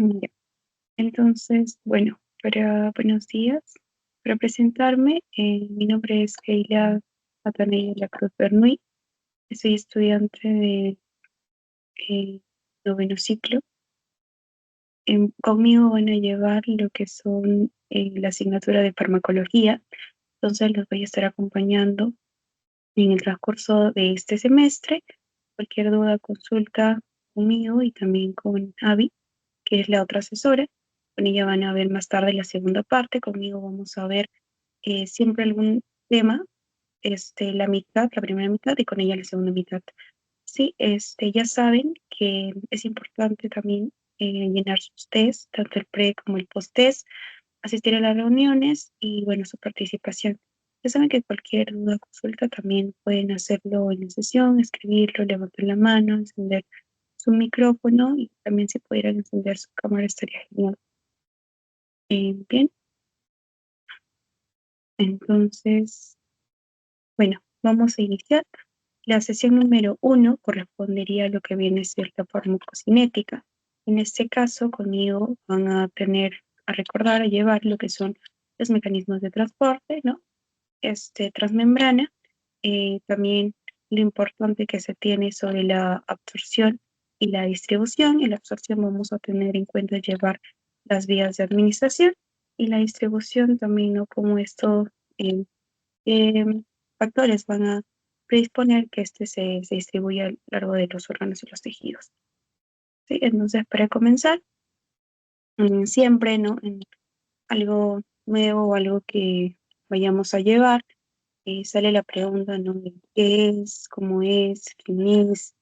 Ya. Entonces, bueno, buenos días. Para presentarme, mi nombre es Keila Ataney de la Cruz Bernuy. Soy estudiante de noveno ciclo. Conmigo van a llevar lo que son la asignatura de farmacología. Entonces, los voy a estar acompañando en el transcurso de este semestre. Cualquier duda, consulta conmigo y también con Avi, que es la otra asesora. Con ella van a ver más tarde la segunda parte. Conmigo vamos a ver siempre algún tema, la mitad, la primera mitad y con ella la segunda mitad. Sí, ya saben que es importante también llenar sus test, tanto el pre como el post test, asistir a las reuniones y bueno, su participación. Ya saben que cualquier duda o consulta también pueden hacerlo en la sesión, escribirlo, levantar la mano, encender su micrófono y también si pudieran encender su cámara estaría genial. Bien, entonces, bueno, vamos a iniciar. La sesión número 1 correspondería a lo que viene a ser la farmacocinética. En este caso, conmigo van a tener a recordar, a llevar lo que son los mecanismos de transporte, ¿no? Transmembrana, también lo importante que se tiene sobre la absorción y la distribución. En la absorción vamos a tener en cuenta llevar las vías de administración y la distribución también, ¿no? Como esto, eh, qué factores van a predisponer que se distribuya a lo largo de los órganos y los tejidos. ¿Sí? Entonces, para comenzar, siempre, ¿no? En algo nuevo o algo que vayamos a llevar, sale la pregunta, ¿no? De qué es, cómo es, quién es,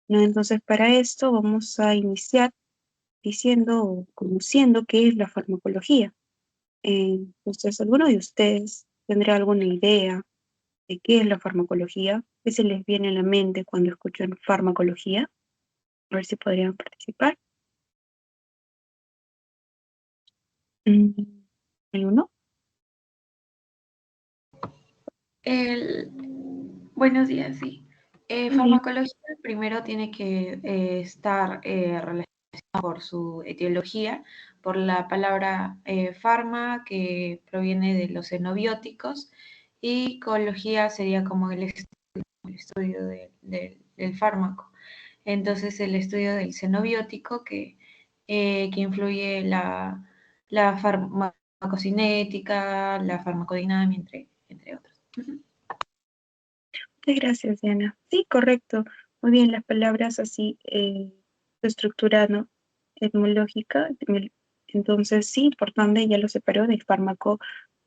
¿no? Entonces, para esto vamos a iniciar diciendo o conociendo qué es la farmacología. Entonces, ¿alguno de ustedes tendrá alguna idea de qué es la farmacología? ¿Qué se les viene a la mente cuando escuchan farmacología? A ver si podrían participar. ¿Alguno? El, Buenos días, sí. Buen día. Farmacología primero tiene que estar relacionada por su etiología, por la palabra farma, que proviene de los xenobióticos, y cología sería como el estudio del fármaco. Entonces, el estudio del xenobiótico que influye la farmacocinética, la farmacodinamia, entre otros. Muchas gracias, Diana. Sí, correcto. Muy bien, las palabras así, su estructura, ¿no? Etmológica. Entonces, sí, importante, ya lo separó de fármaco,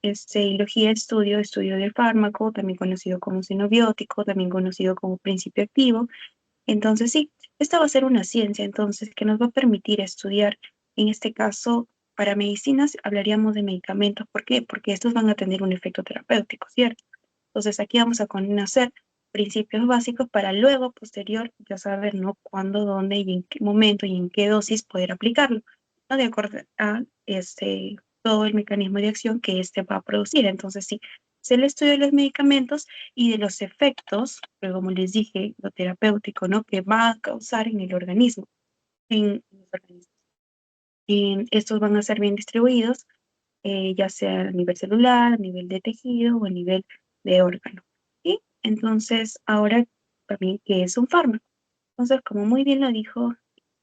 ilogía, estudio de fármaco, también conocido como xenobiótico, también conocido como principio activo. Entonces, sí, esta va a ser una ciencia, entonces, que nos va a permitir estudiar, en este caso, para medicinas, hablaríamos de medicamentos. ¿Por qué? Porque estos van a tener un efecto terapéutico, ¿cierto? Entonces, aquí vamos a conocer principios básicos para luego, posterior, ya saber, ¿no? Cuándo, dónde y en qué momento y en qué dosis poder aplicarlo, ¿no? De acuerdo a todo el mecanismo de acción que va a producir. Entonces, sí, es el estudio de los medicamentos y de los efectos, pero como les dije, lo terapéutico, ¿no? Que va a causar en el organismo, en los organismos. Estos van a ser bien distribuidos, ya sea a nivel celular, a nivel de tejido o a nivel de órgano. ¿Sí? Entonces, ahora también, ¿qué es un fármaco? Entonces, como muy bien lo dijo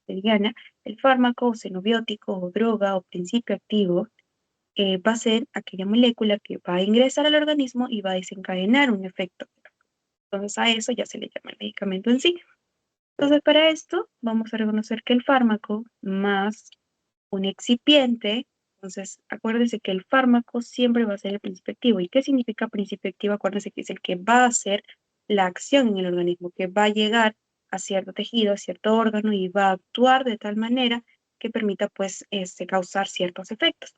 Diana, el fármaco o xenobiótico o droga o principio activo va a ser aquella molécula que va a ingresar al organismo y va a desencadenar un efecto. Entonces, a eso ya se le llama el medicamento en sí. Entonces, para esto, vamos a reconocer que el fármaco más un excipiente, entonces acuérdense que el fármaco siempre va a ser el principio activo. ¿Y qué significa principio activo? Acuérdense que es el que va a hacer la acción en el organismo, que va a llegar a cierto tejido, a cierto órgano y va a actuar de tal manera que permita pues causar ciertos efectos.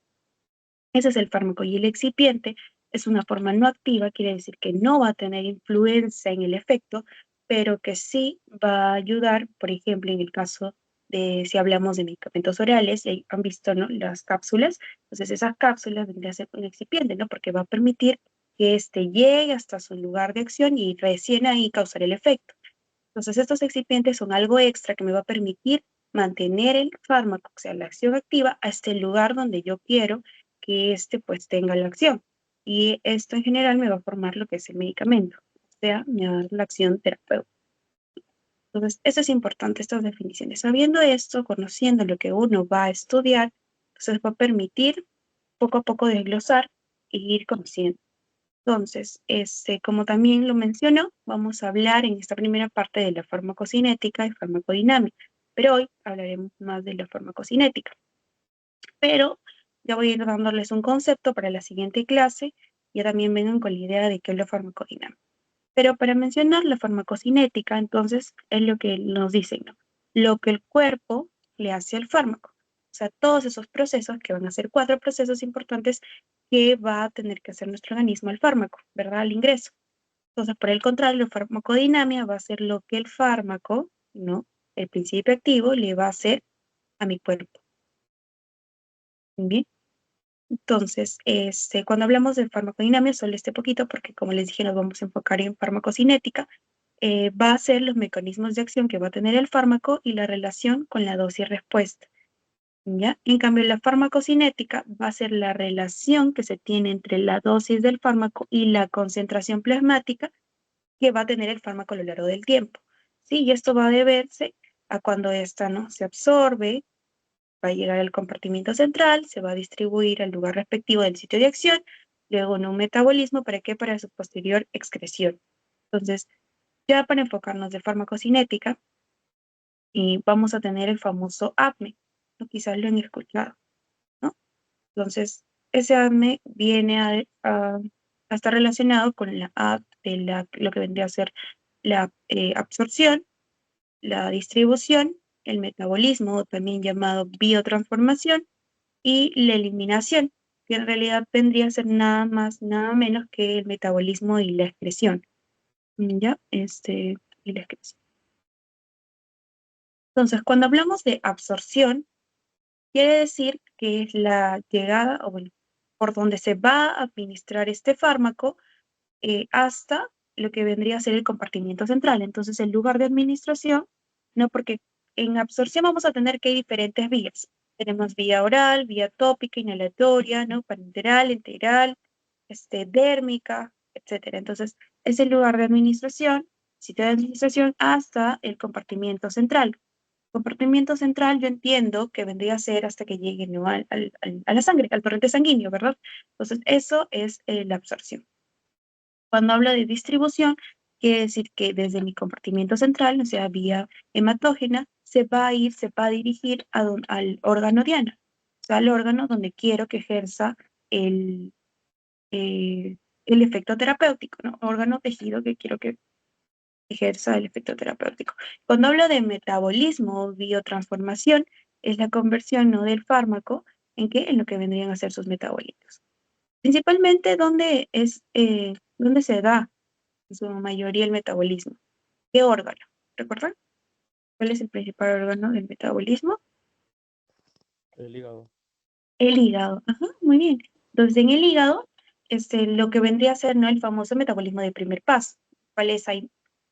Ese es el fármaco. Y el excipiente es una forma no activa, quiere decir que no va a tener influencia en el efecto, pero que sí va a ayudar, por ejemplo, en el caso de si hablamos de medicamentos orales, y ahí han visto, ¿no? Las cápsulas, entonces esas cápsulas vendrían a ser un excipiente, ¿no? Porque va a permitir que éste llegue hasta su lugar de acción y recién ahí causar el efecto. Entonces estos excipientes son algo extra que me va a permitir mantener el fármaco, o sea, la acción activa, hasta el lugar donde yo quiero que pues tenga la acción. Y esto en general me va a formar lo que es el medicamento, o sea, me va a dar la acción terapéutica. Entonces, eso es importante, estas definiciones. Sabiendo esto, conociendo lo que uno va a estudiar, entonces va a permitir poco a poco desglosar e ir conociendo. Entonces, como también lo mencionó, vamos a hablar en esta primera parte de la farmacocinética y farmacodinámica, pero hoy hablaremos más de la farmacocinética. Pero ya voy a ir dándoles un concepto para la siguiente clase, ya también vengan con la idea de qué es la farmacodinámica. Pero para mencionar la farmacocinética, entonces, es lo que nos dicen, ¿no? Lo que el cuerpo le hace al fármaco. O sea, todos esos procesos, que van a ser 4 procesos importantes que va a tener que hacer nuestro organismo al fármaco, ¿verdad? Al ingreso. Entonces, por el contrario, la farmacodinamia va a ser lo que el fármaco, ¿no? El principio activo le va a hacer a mi cuerpo. Bien. Entonces, cuando hablamos de farmacodinamia, solo este poquito, porque como les dije, nos vamos a enfocar en farmacocinética, va a ser los mecanismos de acción que va a tener el fármaco y la relación con la dosis-respuesta. ¿Ya? En cambio, la farmacocinética va a ser la relación que se tiene entre la dosis del fármaco y la concentración plasmática que va a tener el fármaco a lo largo del tiempo. ¿Sí? Y esto va a deberse a cuando esta, ¿no?, se absorbe, va a llegar al compartimiento central, se va a distribuir al lugar respectivo del sitio de acción, luego en un metabolismo, ¿para qué? Para su posterior excreción. Entonces, ya para enfocarnos de farmacocinética, y vamos a tener el famoso ADME, ¿no? Quizás lo han escuchado, ¿no? Entonces, ese ADME viene a estar relacionado con la A de lo que vendría a ser la absorción, la distribución, el metabolismo, también llamado biotransformación, y la eliminación, que en realidad vendría a ser nada más, nada menos que el metabolismo y la excreción. ¿Ya? Y la excreción. Entonces, cuando hablamos de absorción, quiere decir que es la llegada, o bueno, por donde se va a administrar este fármaco hasta lo que vendría a ser el compartimiento central. Entonces, el lugar de administración, ¿no? Porque en absorción vamos a tener que hay diferentes vías. Tenemos vía oral, vía tópica, inhalatoria, ¿no? Parenteral, enteral, dérmica, etcétera. Entonces, es el lugar de administración, sitio de administración hasta el compartimiento central. Compartimiento central, yo entiendo que vendría a ser hasta que llegue, ¿no?, a la sangre, al torrente sanguíneo, ¿verdad? Entonces, eso es la absorción. Cuando hablo de distribución, quiere decir que desde mi compartimiento central, o sea, vía hematógena, se va a dirigir al órgano diana, o sea, al órgano donde quiero que ejerza el, el efecto terapéutico, ¿no? Órgano tejido que quiero que ejerza el efecto terapéutico. Cuando hablo de metabolismo o biotransformación, es la conversión, ¿no?, del fármaco en lo que vendrían a ser sus metabolitos. Principalmente, ¿dónde se da en su mayoría el metabolismo? ¿Qué órgano? ¿Recuerdan? ¿Cuál es el principal órgano del metabolismo? El hígado. El hígado. Ajá, muy bien. Entonces, en el hígado, lo que vendría a ser, ¿no?, el famoso metabolismo de primer paso. ¿Cuáles hay?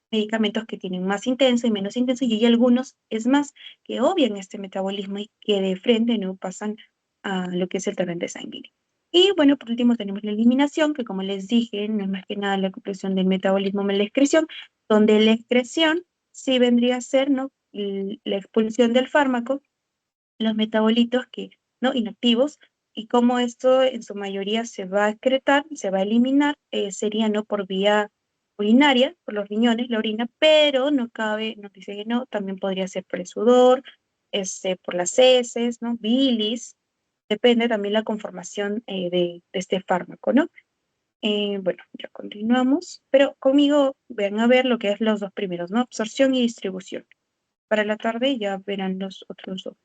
Medicamentos que tienen más intenso y menos intenso, y hay algunos, es más, que obvian este metabolismo y que de frente no pasan a lo que es el torrente sanguíneo. Y bueno, por último tenemos la eliminación, que como les dije, no es más que nada la conclusión del metabolismo más la excreción, donde la excreción sí vendría a ser, ¿no?, la expulsión del fármaco, los metabolitos que, ¿no?, inactivos, y como esto en su mayoría se va a excretar, se va a eliminar, sería, ¿no?, por vía urinaria, por los riñones, la orina, pero no cabe, nos dice que no, también podría ser por el sudor, por las heces, ¿no?, bilis, depende también la conformación de este fármaco, ¿no? Bueno, ya continuamos, pero conmigo vean a ver lo que es los dos primeros, ¿no? Absorción y distribución. Para la tarde ya verán los otros dos.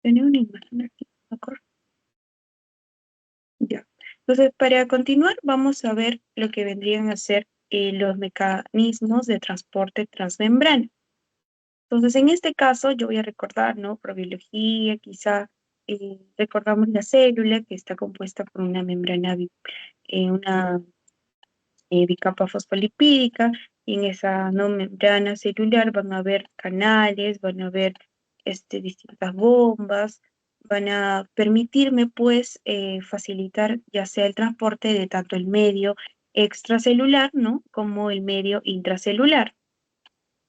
Tenía una imagen aquí, ¿de acuerdo? Ya. Entonces, para continuar, vamos a ver lo que vendrían a ser los mecanismos de transporte transmembrana. Entonces, en este caso, yo voy a recordar, ¿no?, por biología, quizá recordamos la célula que está compuesta por una membrana, una bicapa fosfolipídica, y en esa ¿no? membrana celular van a haber canales, van a haber distintas bombas, van a permitirme pues facilitar ya sea el transporte de tanto el medio extracelular, ¿no? Como el medio intracelular.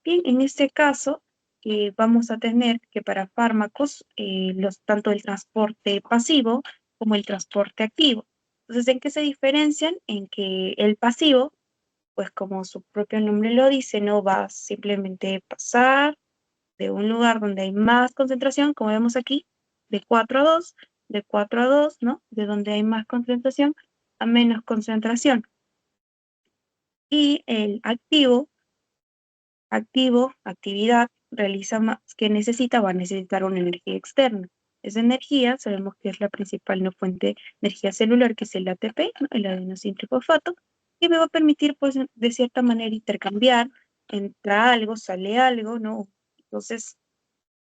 Bien, en este caso vamos a tener que para fármacos, tanto el transporte pasivo como el transporte activo. Entonces, ¿en qué se diferencian? En que el pasivo, pues como su propio nombre lo dice, no va a simplemente pasar de un lugar donde hay más concentración, como vemos aquí, de 4 a 2, de 4 a 2, ¿no? De donde hay más concentración a menos concentración. Y el actividad, realiza más que necesita, va a necesitar una energía externa. Esa energía sabemos que es la principal ¿no? fuente de energía celular, que es el ATP, ¿no? El adenosíntrifosfato, que me va a permitir, pues, de cierta manera intercambiar, entra algo, sale algo, ¿no? Entonces,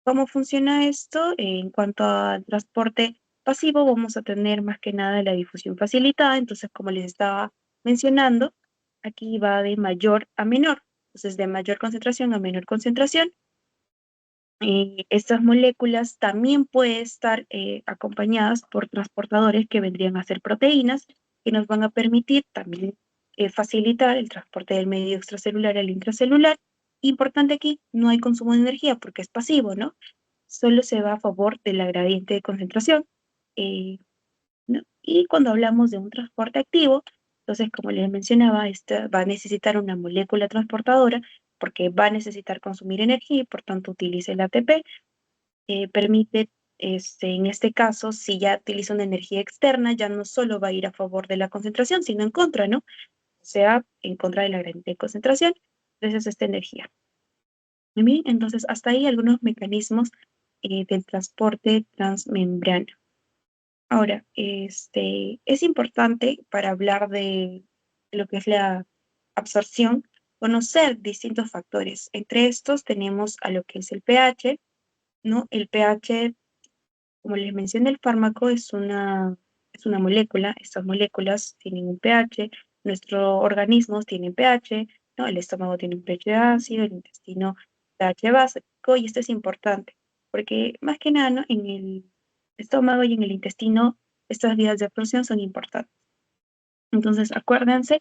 ¿cómo funciona esto? En cuanto al transporte pasivo, vamos a tener más que nada la difusión facilitada. Entonces, como les estaba mencionando, aquí va de mayor a menor. Entonces, de mayor concentración a menor concentración. Estas moléculas también pueden estar acompañadas por transportadores que vendrían a ser proteínas, que nos van a permitir también facilitar el transporte del medio extracelular al intracelular. Importante aquí, no hay consumo de energía porque es pasivo, ¿no? Solo se va a favor de la gradiente de concentración. ¿No? Y cuando hablamos de un transporte activo, entonces, como les mencionaba, esta va a necesitar una molécula transportadora porque va a necesitar consumir energía y por tanto utiliza el ATP. Permite, en este caso, si ya utiliza una energía externa, ya no solo va a ir a favor de la concentración, sino en contra, ¿no? O sea, en contra de la gradiente de concentración, gracias a esta energía. Muy bien, entonces hasta ahí algunos mecanismos del transporte transmembrana. Ahora, es importante para hablar de lo que es la absorción, conocer distintos factores. Entre estos tenemos a lo que es el pH, ¿no? El pH, como les mencioné, el fármaco es una molécula. Estas moléculas tienen un pH, nuestros organismos tienen pH, ¿no? El estómago tiene un pH ácido, el intestino pH básico, y esto es importante, porque más que nada, ¿no? En el estómago y en el intestino, estas vías de absorción son importantes. Entonces, acuérdense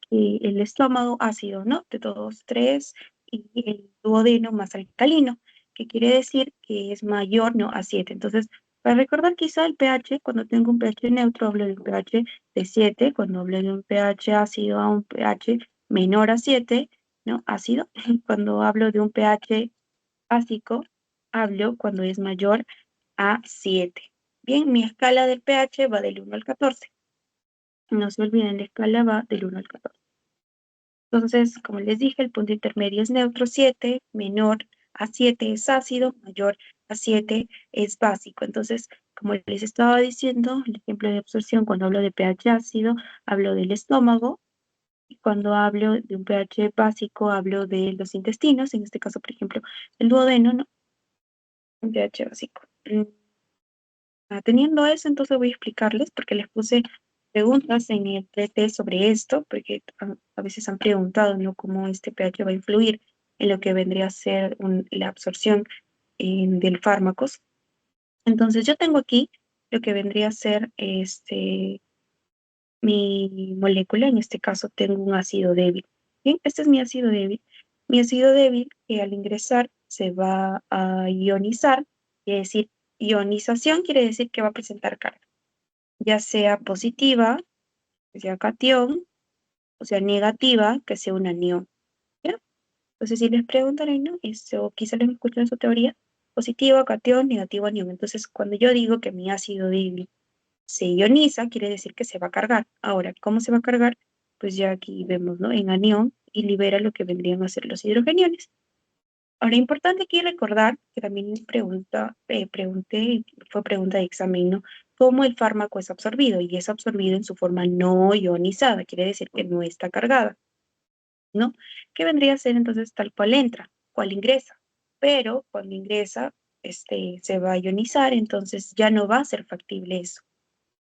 que el estómago ácido, ¿no? De 2, 3, y el duodeno más alcalino, que quiere decir que es mayor, ¿no? A 7. Entonces, para recordar quizá el pH, cuando tengo un pH neutro, hablo de un pH de 7, cuando hablo de un pH ácido a un pH menor a 7, ¿no? Ácido. Cuando hablo de un pH básico, hablo cuando es mayor a 7. Bien, mi escala del pH va del 1 al 14. No se olviden, la escala va del 1 al 14. Entonces, como les dije, el punto intermedio es neutro 7, menor a 7 es ácido, mayor a 7 es básico. Entonces, como les estaba diciendo, el ejemplo de absorción, cuando hablo de pH ácido, hablo del estómago. Y cuando hablo de un pH básico, hablo de los intestinos. En este caso, por ejemplo, el duodeno, ¿no? Un pH básico. Teniendo eso, entonces voy a explicarles, porque les puse preguntas en el TT sobre esto, porque a veces han preguntado, ¿no? Cómo este pH va a influir en lo que vendría a ser la absorción del fármacos. Entonces, yo tengo aquí lo que vendría a ser mi molécula. En este caso, tengo un ácido débil. Bien, este es mi ácido débil. Mi ácido débil, que al ingresar se va a ionizar, quiere decir, ionización quiere decir que va a presentar carga, ya sea positiva, que sea cation, o sea negativa, que sea un anión. ¿Ya? Entonces, si les preguntan, ¿no? O quizá les escuchan su teoría, positivo, cation, negativo, anión. Entonces, cuando yo digo que mi ácido débil se ioniza, quiere decir que se va a cargar. Ahora, ¿cómo se va a cargar? Pues ya aquí vemos, ¿no? En anión, y libera lo que vendrían a ser los hidrogeniones. Ahora, importante aquí recordar que también fue pregunta de examen, ¿no? Cómo el fármaco es absorbido, y es absorbido en su forma no ionizada, quiere decir que no está cargada, ¿no? ¿Qué vendría a ser entonces tal cual entra, cual ingresa? Pero cuando ingresa, se va a ionizar, entonces ya no va a ser factible eso.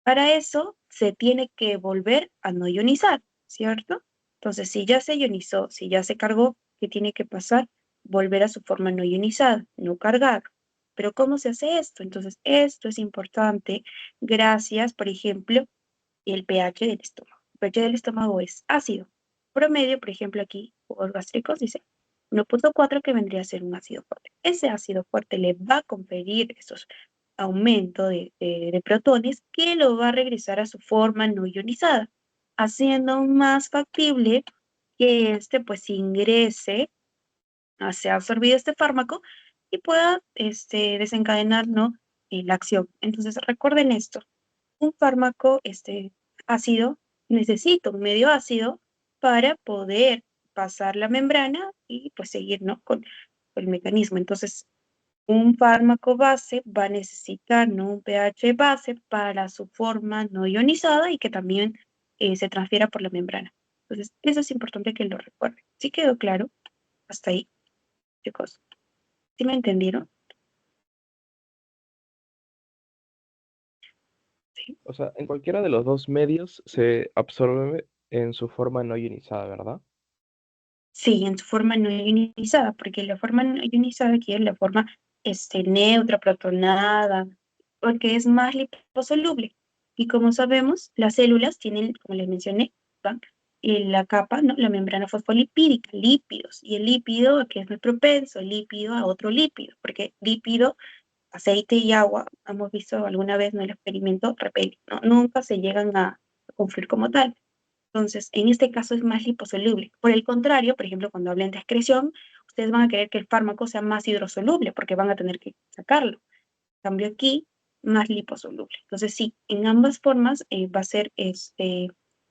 Para eso se tiene que volver a no ionizar, ¿cierto? Entonces, si ya se ionizó, si ya se cargó, ¿qué tiene que pasar? Volver a su forma no ionizada, no cargada. Pero ¿cómo se hace esto? Entonces, esto es importante gracias, por ejemplo, el pH del estómago. El pH del estómago es ácido. Promedio, por ejemplo, aquí, jugos gástricos, dice 1.4 que vendría a ser un ácido fuerte. Ese ácido fuerte le va a conferir esos aumento de protones que lo va a regresar a su forma no ionizada, haciendo más factible que pues ingrese, sea absorbido este fármaco y pueda desencadenar, ¿no? La acción. Entonces recuerden esto, un fármaco ácido necesita un medio ácido para poder pasar la membrana y pues seguir, ¿no? con el mecanismo. Entonces, un fármaco base va a necesitar, ¿no? un pH base para su forma no ionizada y que también se transfiera por la membrana. Entonces, eso es importante que lo recuerden. ¿Sí quedó claro? Hasta ahí, chicos. ¿Sí me entendieron? Sí. O sea, en cualquiera de los dos medios se absorbe en su forma no ionizada, ¿verdad? Sí, en su forma no ionizada, porque la forma no ionizada aquí es la forma neutra, protonada, porque es más liposoluble. Y como sabemos, las células tienen, como les mencioné, ¿va? La capa, ¿no? La membrana fosfolipídica, lípidos. Y el lípido, ¿a qué es más propenso? El lípido a otro lípido, porque lípido, aceite y agua, hemos visto alguna vez en el experimento, repelen, ¿no? Nunca se llegan a confluir como tal. Entonces, en este caso es más liposoluble. Por el contrario, por ejemplo, cuando hablen de excreción, ustedes van a querer que el fármaco sea más hidrosoluble porque van a tener que sacarlo. En cambio aquí, más liposoluble. Entonces, sí, en ambas formas va a ser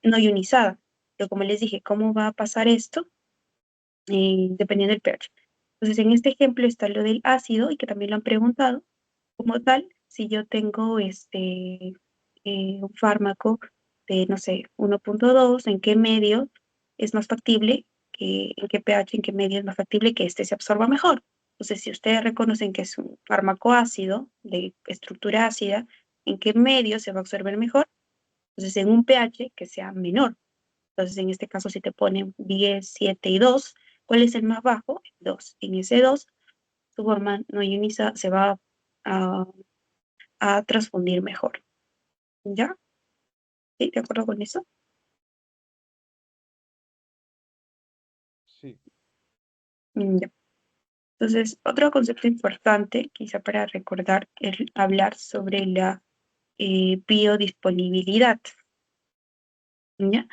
no ionizada. Pero como les dije, ¿cómo va a pasar esto? Dependiendo del pH. Entonces, en este ejemplo está lo del ácido y que también lo han preguntado. Como tal, si yo tengo un fármaco de, no sé, 1.2, ¿en qué medio es más factible, en qué pH, en qué medio es más factible que se absorba mejor? Entonces, si ustedes reconocen que es un fármaco ácido, de estructura ácida, ¿en qué medio se va a absorber mejor? Entonces, en un pH que sea menor. Entonces, en este caso, si te ponen 10, 7 y 2, ¿cuál es el más bajo? 2. En ese 2, su forma no ioniza se va a transfundir mejor. ¿Ya? ¿Sí? ¿De acuerdo con eso? Sí. Ya. Entonces, otro concepto importante, quizá para recordar, es hablar sobre la biodisponibilidad. ¿Ya?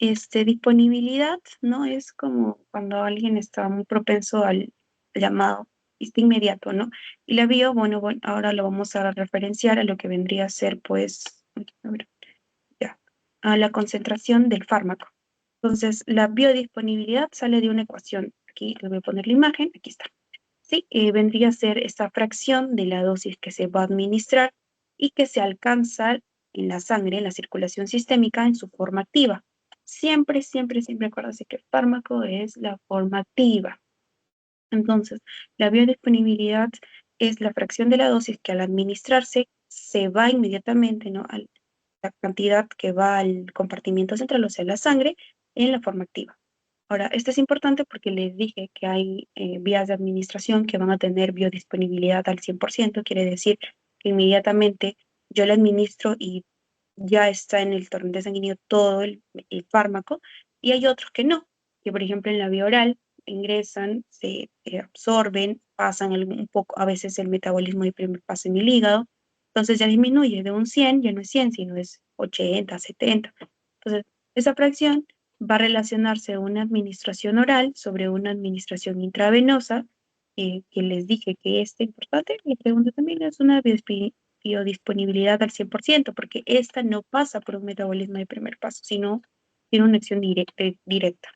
Disponibilidad no es como cuando alguien está muy propenso al llamado inmediato, ¿no? Y la bio, bueno, ahora lo vamos a referenciar a lo que vendría a ser, pues, a ver, ya, a la concentración del fármaco. Entonces, la biodisponibilidad sale de una ecuación. Aquí les voy a poner la imagen, aquí está. Sí, vendría a ser esta fracción de la dosis que se va a administrar y que se alcanza en la sangre, en la circulación sistémica, en su forma activa. Siempre, siempre, siempre acuérdense que el fármaco es la forma activa. Entonces, la biodisponibilidad es la fracción de la dosis que al administrarse se va inmediatamente, ¿no? a la cantidad que va al compartimiento central, o sea, la sangre, en la forma activa. Ahora, esto es importante porque les dije que hay vías de administración que van a tener biodisponibilidad al 100%, quiere decir que inmediatamente yo le administro y ya está en el torrente sanguíneo todo el fármaco, y hay otros que no, que por ejemplo en la vía oral ingresan, se absorben, pasan un poco, a veces el metabolismo de primer paso en el hígado, entonces ya disminuye de un 100, ya no es 100, sino es 80, 70. Entonces, esa fracción va a relacionarse una administración oral sobre una administración intravenosa, que les dije que es importante. Mi pregunta también es una biodisponibilidad al 100%, porque esta no pasa por un metabolismo de primer paso, sino tiene una acción directa.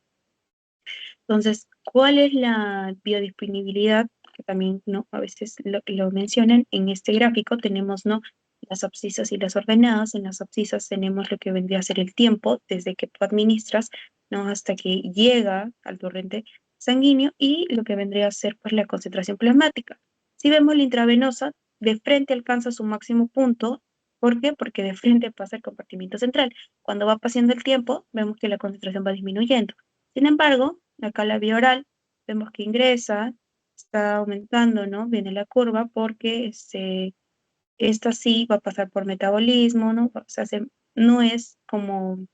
Entonces, ¿cuál es la biodisponibilidad? Que también ¿no? a veces lo mencionan en este gráfico, tenemos ¿no? las abscisas y las ordenadas. En las abscisas tenemos lo que vendría a ser el tiempo desde que tú administras ¿no? hasta que llega al torrente sanguíneo, y lo que vendría a ser pues, la concentración plasmática. Si vemos la intravenosa, de frente alcanza su máximo punto ¿Por qué? Porque de frente pasa el compartimiento central. Cuando va pasando el tiempo, vemos que la concentración va disminuyendo. Sin embargo, acá la vía oral, vemos que ingresa, está aumentando, ¿no? Viene la curva porque esta sí va a pasar por metabolismo, ¿no? O sea, no es como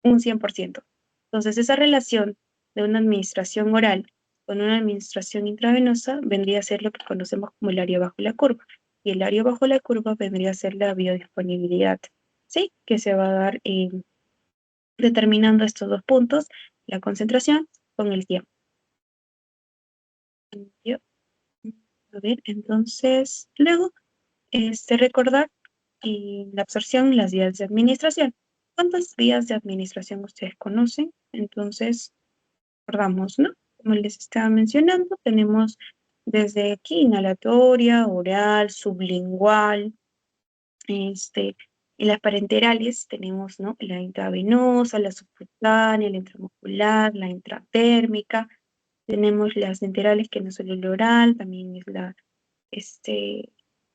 un 100%. Entonces, esa relación de una administración oral con una administración intravenosa vendría a ser lo que conocemos como el área bajo la curva. Y el área bajo la curva vendría a ser la biodisponibilidad, ¿sí? Que se va a dar determinando estos dos puntos, la concentración con el tiempo. A ver, entonces, luego, recordar la absorción, las vías de administración. ¿Cuántas vías de administración ustedes conocen? Entonces, recordamos, ¿no? Como les estaba mencionando, tenemos desde aquí inhalatoria, oral, sublingual, en las parenterales tenemos, ¿no? La intravenosa, la subcutánea, la intramuscular, la intratérmica. Tenemos las enterales, que no solo el oral, también es por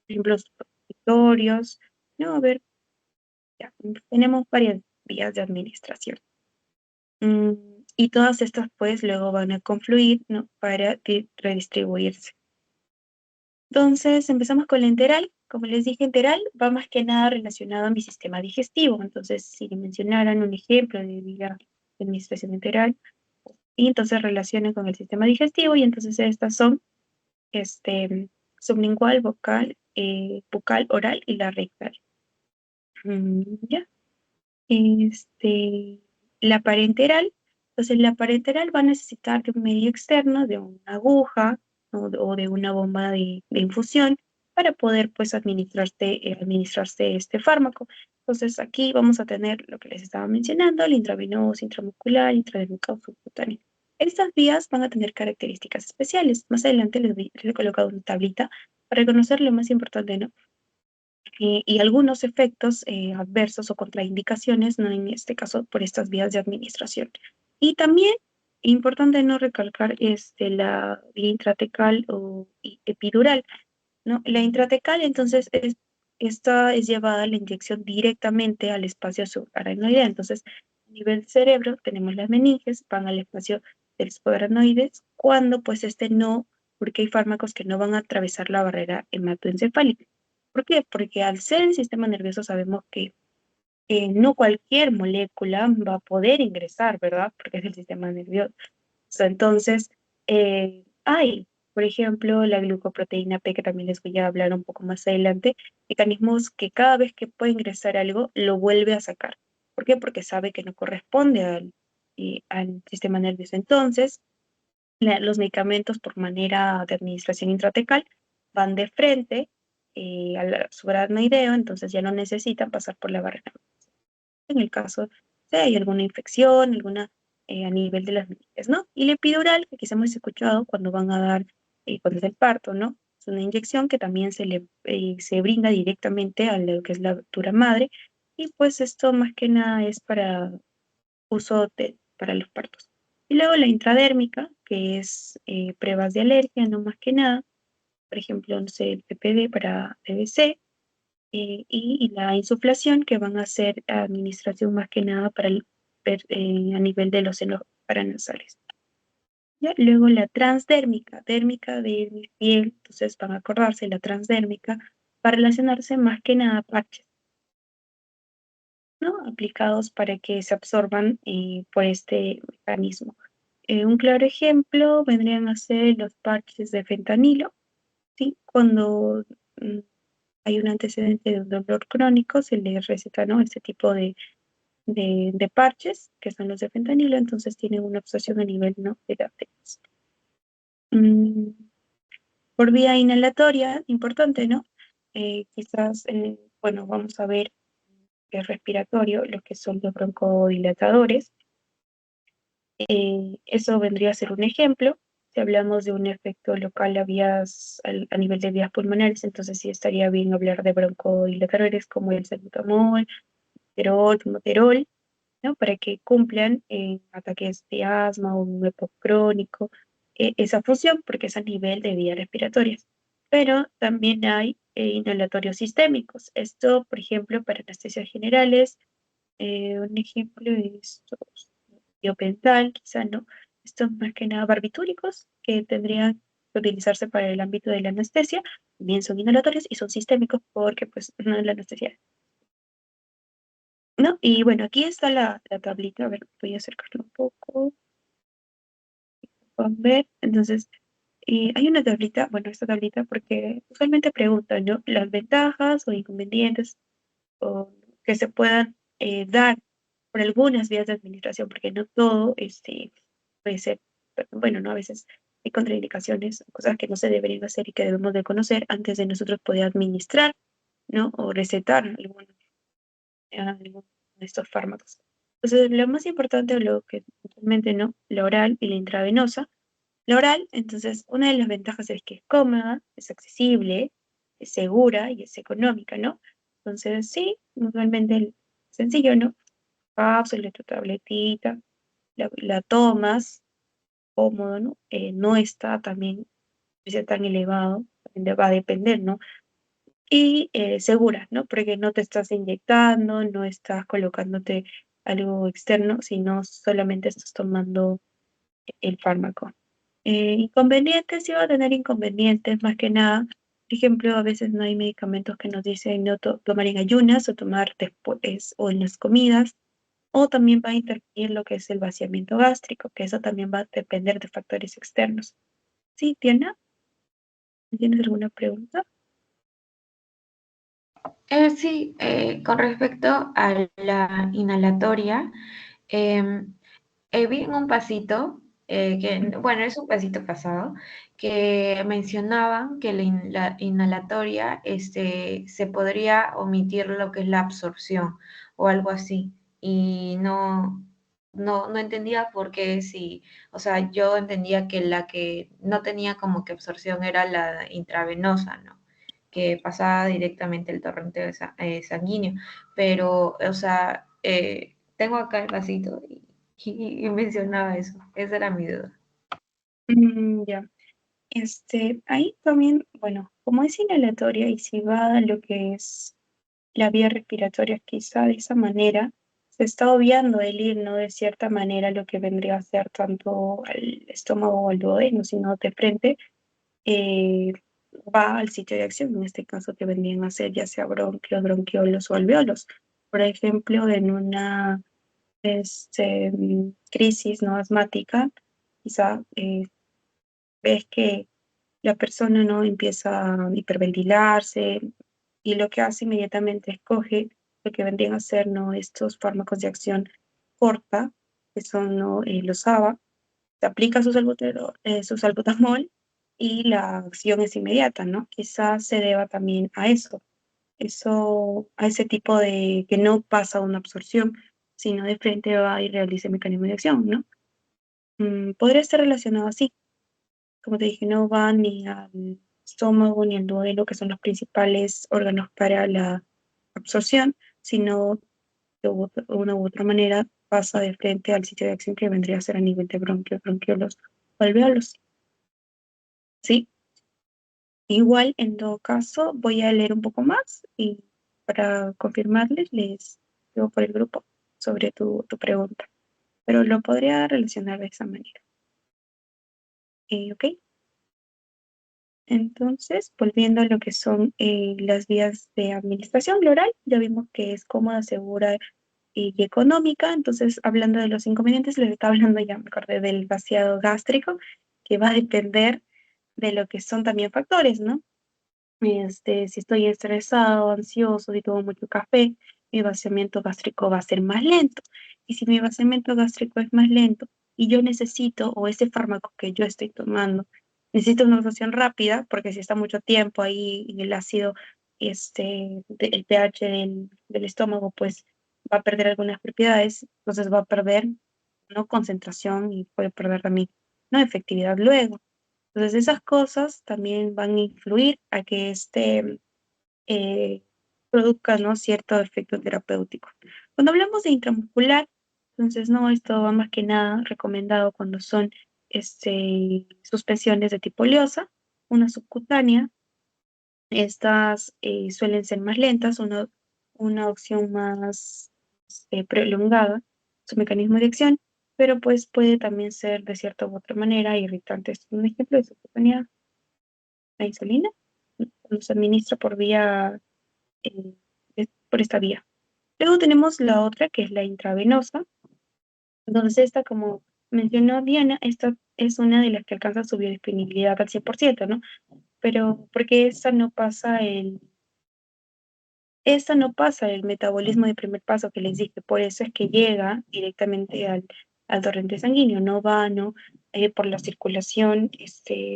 ejemplo, los supositorios. No, a ver, ya, tenemos varias vías de administración. Y todas estas pues luego van a confluir, ¿no? Para redistribuirse. Entonces empezamos con la enteral. Como les dije, enteral va más que nada relacionado a mi sistema digestivo. Entonces, si me mencionaran un ejemplo de vía de administración enteral, y entonces relacionen con el sistema digestivo, y entonces estas son sublingual, bucal, oral y la rectal. ¿Ya? La parenteral. Entonces, la parenteral va a necesitar de un medio externo, de una aguja o de una bomba de infusión para poder, pues, administrarse este fármaco. Entonces, aquí vamos a tener lo que les estaba mencionando, el intravenoso, intramuscular, intradérmica o subcutáneo. Estas vías van a tener características especiales. Más adelante les he colocado una tablita para reconocer lo más importante, ¿no? Y algunos efectos adversos o contraindicaciones, ¿no? En este caso, por estas vías de administración. Y también, importante no recalcar la vía intratecal o epidural, ¿no? La intratecal, entonces, esta es llevada la inyección directamente al espacio subaracnoideo. Entonces, a nivel cerebro, tenemos las meninges, van al espacio del subaracnoides, cuando pues no, porque hay fármacos que no van a atravesar la barrera hematoencefálica. ¿Por qué? Porque al ser el sistema nervioso sabemos que no cualquier molécula va a poder ingresar, ¿verdad? Porque es el sistema nervioso. Entonces, hay, por ejemplo, la glucoproteína P, que también les voy a hablar un poco más adelante, mecanismos que cada vez que puede ingresar algo, lo vuelve a sacar. ¿Por qué? Porque sabe que no corresponde al sistema nervioso. Entonces, los medicamentos por manera de administración intratecal van de frente al subaracnoideo, entonces ya no necesitan pasar por la barrera. En el caso de hay alguna infección, alguna a nivel de las meninges, ¿no? Y la epidural, que quizá hemos escuchado cuando van a dar, cuando es el parto, ¿no? Es una inyección que también se brinda directamente a lo que es la dura madre, y pues esto más que nada es para para los partos. Y luego la intradérmica, que es pruebas de alergia, no más que nada, por ejemplo, no sé, el PPD para TBC, y la insuflación, que van a ser administración más que nada para a nivel de los senos paranasales. ¿Ya? Luego la transdérmica, dérmica de mi piel, entonces van a acordarse, la transdérmica, para relacionarse más que nada a parches, ¿no? Aplicados para que se absorban por este mecanismo. Un claro ejemplo vendrían a ser los parches de fentanilo, ¿sí? Cuando hay un antecedente de un dolor crónico, se le receta, ¿no? Este tipo de parches, que son los de fentanilo, entonces tienen una absorción a nivel, ¿no? De las arterias. Por vía inhalatoria, importante, ¿no? Quizás, bueno, vamos a ver el respiratorio, lo que son los broncodilatadores. Eso vendría a ser un ejemplo. Si hablamos de un efecto local a nivel de vías pulmonares, entonces sí estaría bien hablar de broncodilatadores como el salbutamol, moterol, ¿no? Para que cumplan en ataques de asma o un EPOC crónico, esa función, porque es a nivel de vías respiratorias. pero también hay inhalatorios sistémicos. Esto, por ejemplo, para anestesias generales, un ejemplo es estos biopental, quizá no, estos más que nada barbitúricos que tendrían que utilizarse para el ámbito de la anestesia, también son inhalatorios y son sistémicos porque pues no es la anestesia. ¿No? Y bueno, aquí está la tablita, a ver, voy a acercarlo un poco, pueden ver, entonces hay una tablita, bueno, esta tablita porque usualmente preguntan, ¿no? Las ventajas o inconvenientes o que se puedan dar por algunas vías de administración, porque no todo puede ser, bueno, ¿no? A veces hay contraindicaciones, cosas que no se deberían hacer y que debemos de conocer antes de nosotros poder administrar, ¿no? O recetar alguno de estos fármacos. Entonces, lo más importante, o lo que realmente no, la oral y la intravenosa. La oral, entonces, una de las ventajas es que es cómoda, es accesible, es segura y es económica, ¿no? Entonces, sí, normalmente sencillo, ¿no? Cápsula, tu tabletita, la tomas, cómodo, ¿no? No está también, precio tan elevado, va a depender, ¿no? Y segura, ¿no? Porque no te estás inyectando, no estás colocándote algo externo, sino solamente estás tomando el fármaco. Inconvenientes, sí va a tener inconvenientes, más que nada. Por ejemplo, a veces no hay medicamentos que nos dicen no tomar en ayunas o tomar después o en las comidas, o también va a interferir lo que es el vaciamiento gástrico, que eso también va a depender de factores externos. ¿Sí, Diana? ¿Tienes alguna pregunta? Sí, con respecto a la inhalatoria, em, vi en un pasito, bueno, es un pasito pasado, que mencionaban que la inhalatoria se podría omitir lo que es la absorción o algo así. Y no entendía por qué si, o sea, yo entendía que la que no tenía como que absorción era la intravenosa, ¿no? Que pasaba directamente el torrente sanguíneo. Pero, o sea, tengo acá el vasito y mencionaba eso. Esa era mi duda. Ya. Ahí también, bueno, como es inhalatoria y si va a lo que es la vía respiratoria, quizá de esa manera, se está obviando el ir, ¿no? De cierta manera lo que vendría a ser tanto al estómago o al duodeno, sino de frente, eh, va al sitio de acción, en este caso que vendrían a ser ya sea bronquios, bronquiolos o alveolos. Por ejemplo, en una crisis no asmática, quizá ves que la persona no empieza a hiperventilarse y lo que hace inmediatamente es coge lo que vendrían a ser ¿no? estos fármacos de acción corta, que son ¿no? Los ABA, se aplica su salbutamol y la acción es inmediata, ¿no? Quizás se deba también a a ese tipo de que no pasa una absorción, sino de frente va y realiza el mecanismo de acción, ¿no? Podría estar relacionado así. Como te dije, no va ni al estómago ni al duodeno, que son los principales órganos para la absorción, sino de una u otra manera pasa de frente al sitio de acción que vendría a ser a nivel de bronquios, bronquiolos o alveolos. ¿Sí? Igual, en todo caso, voy a leer un poco más y para confirmarles, les digo por el grupo sobre tu pregunta, pero lo podría relacionar de esa manera. ¿Ok? Entonces, volviendo a lo que son las vías de administración, la oral, ya vimos que es cómoda, segura y económica. Entonces, hablando de los inconvenientes, les estaba hablando ya, me acordé del vaciado gástrico, que va a depender de lo que son también factores, ¿no? Si estoy estresado, ansioso, si tomo mucho café, mi vaciamiento gástrico va a ser más lento. Y si mi vaciamiento gástrico es más lento y yo necesito, o ese fármaco que yo estoy tomando, necesito una absorción rápida, porque si está mucho tiempo ahí en el ácido, el pH del estómago, pues va a perder algunas propiedades, entonces va a perder, ¿no? Concentración y puede perder también, ¿no? Efectividad luego. Entonces esas cosas también van a influir a que eh, produzca ¿no? cierto efecto terapéutico. Cuando hablamos de intramuscular, entonces no, esto va más que nada recomendado cuando son suspensiones de tipo leosa, una subcutánea, Estas suelen ser más lentas, una opción más prolongada, su mecanismo de acción, pero pues puede también ser de cierta u otra manera irritante. Este es un ejemplo de subcutánea, la insulina, cuando se administra por vía, por esta vía. Luego tenemos la otra que es la intravenosa. Entonces esta, como mencionó Diana, esta es una de las que alcanza su biodisponibilidad al 100%, ¿no? Pero porque esta no pasa el metabolismo de primer paso que les dije, por eso es que llega directamente al torrente sanguíneo, no va, ¿no? Por la circulación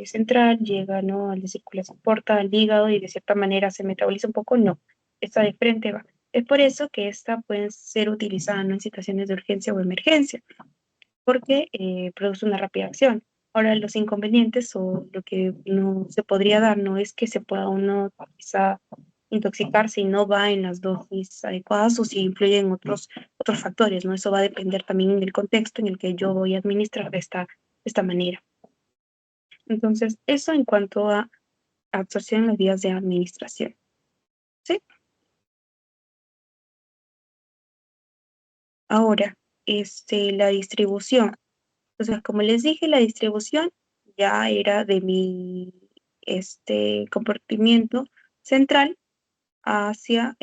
central, llega, ¿no? A la circulación porta al hígado y de cierta manera se metaboliza un poco, no, esta de frente va. Es por eso que esta puede ser utilizada, ¿no? En situaciones de urgencia o emergencia, porque produce una rápida acción. Ahora, los inconvenientes o lo que no se podría dar no es que se pueda uno quizá intoxicar si no va en las dosis adecuadas o si influyen otros factores, ¿no? Eso va a depender también del contexto en el que yo voy a administrar de esta manera. Entonces, eso en cuanto a absorción en las vías de administración. ¿Sí? Ahora, la distribución. Entonces, como les dije, la distribución ya era de mi comportamiento central hacia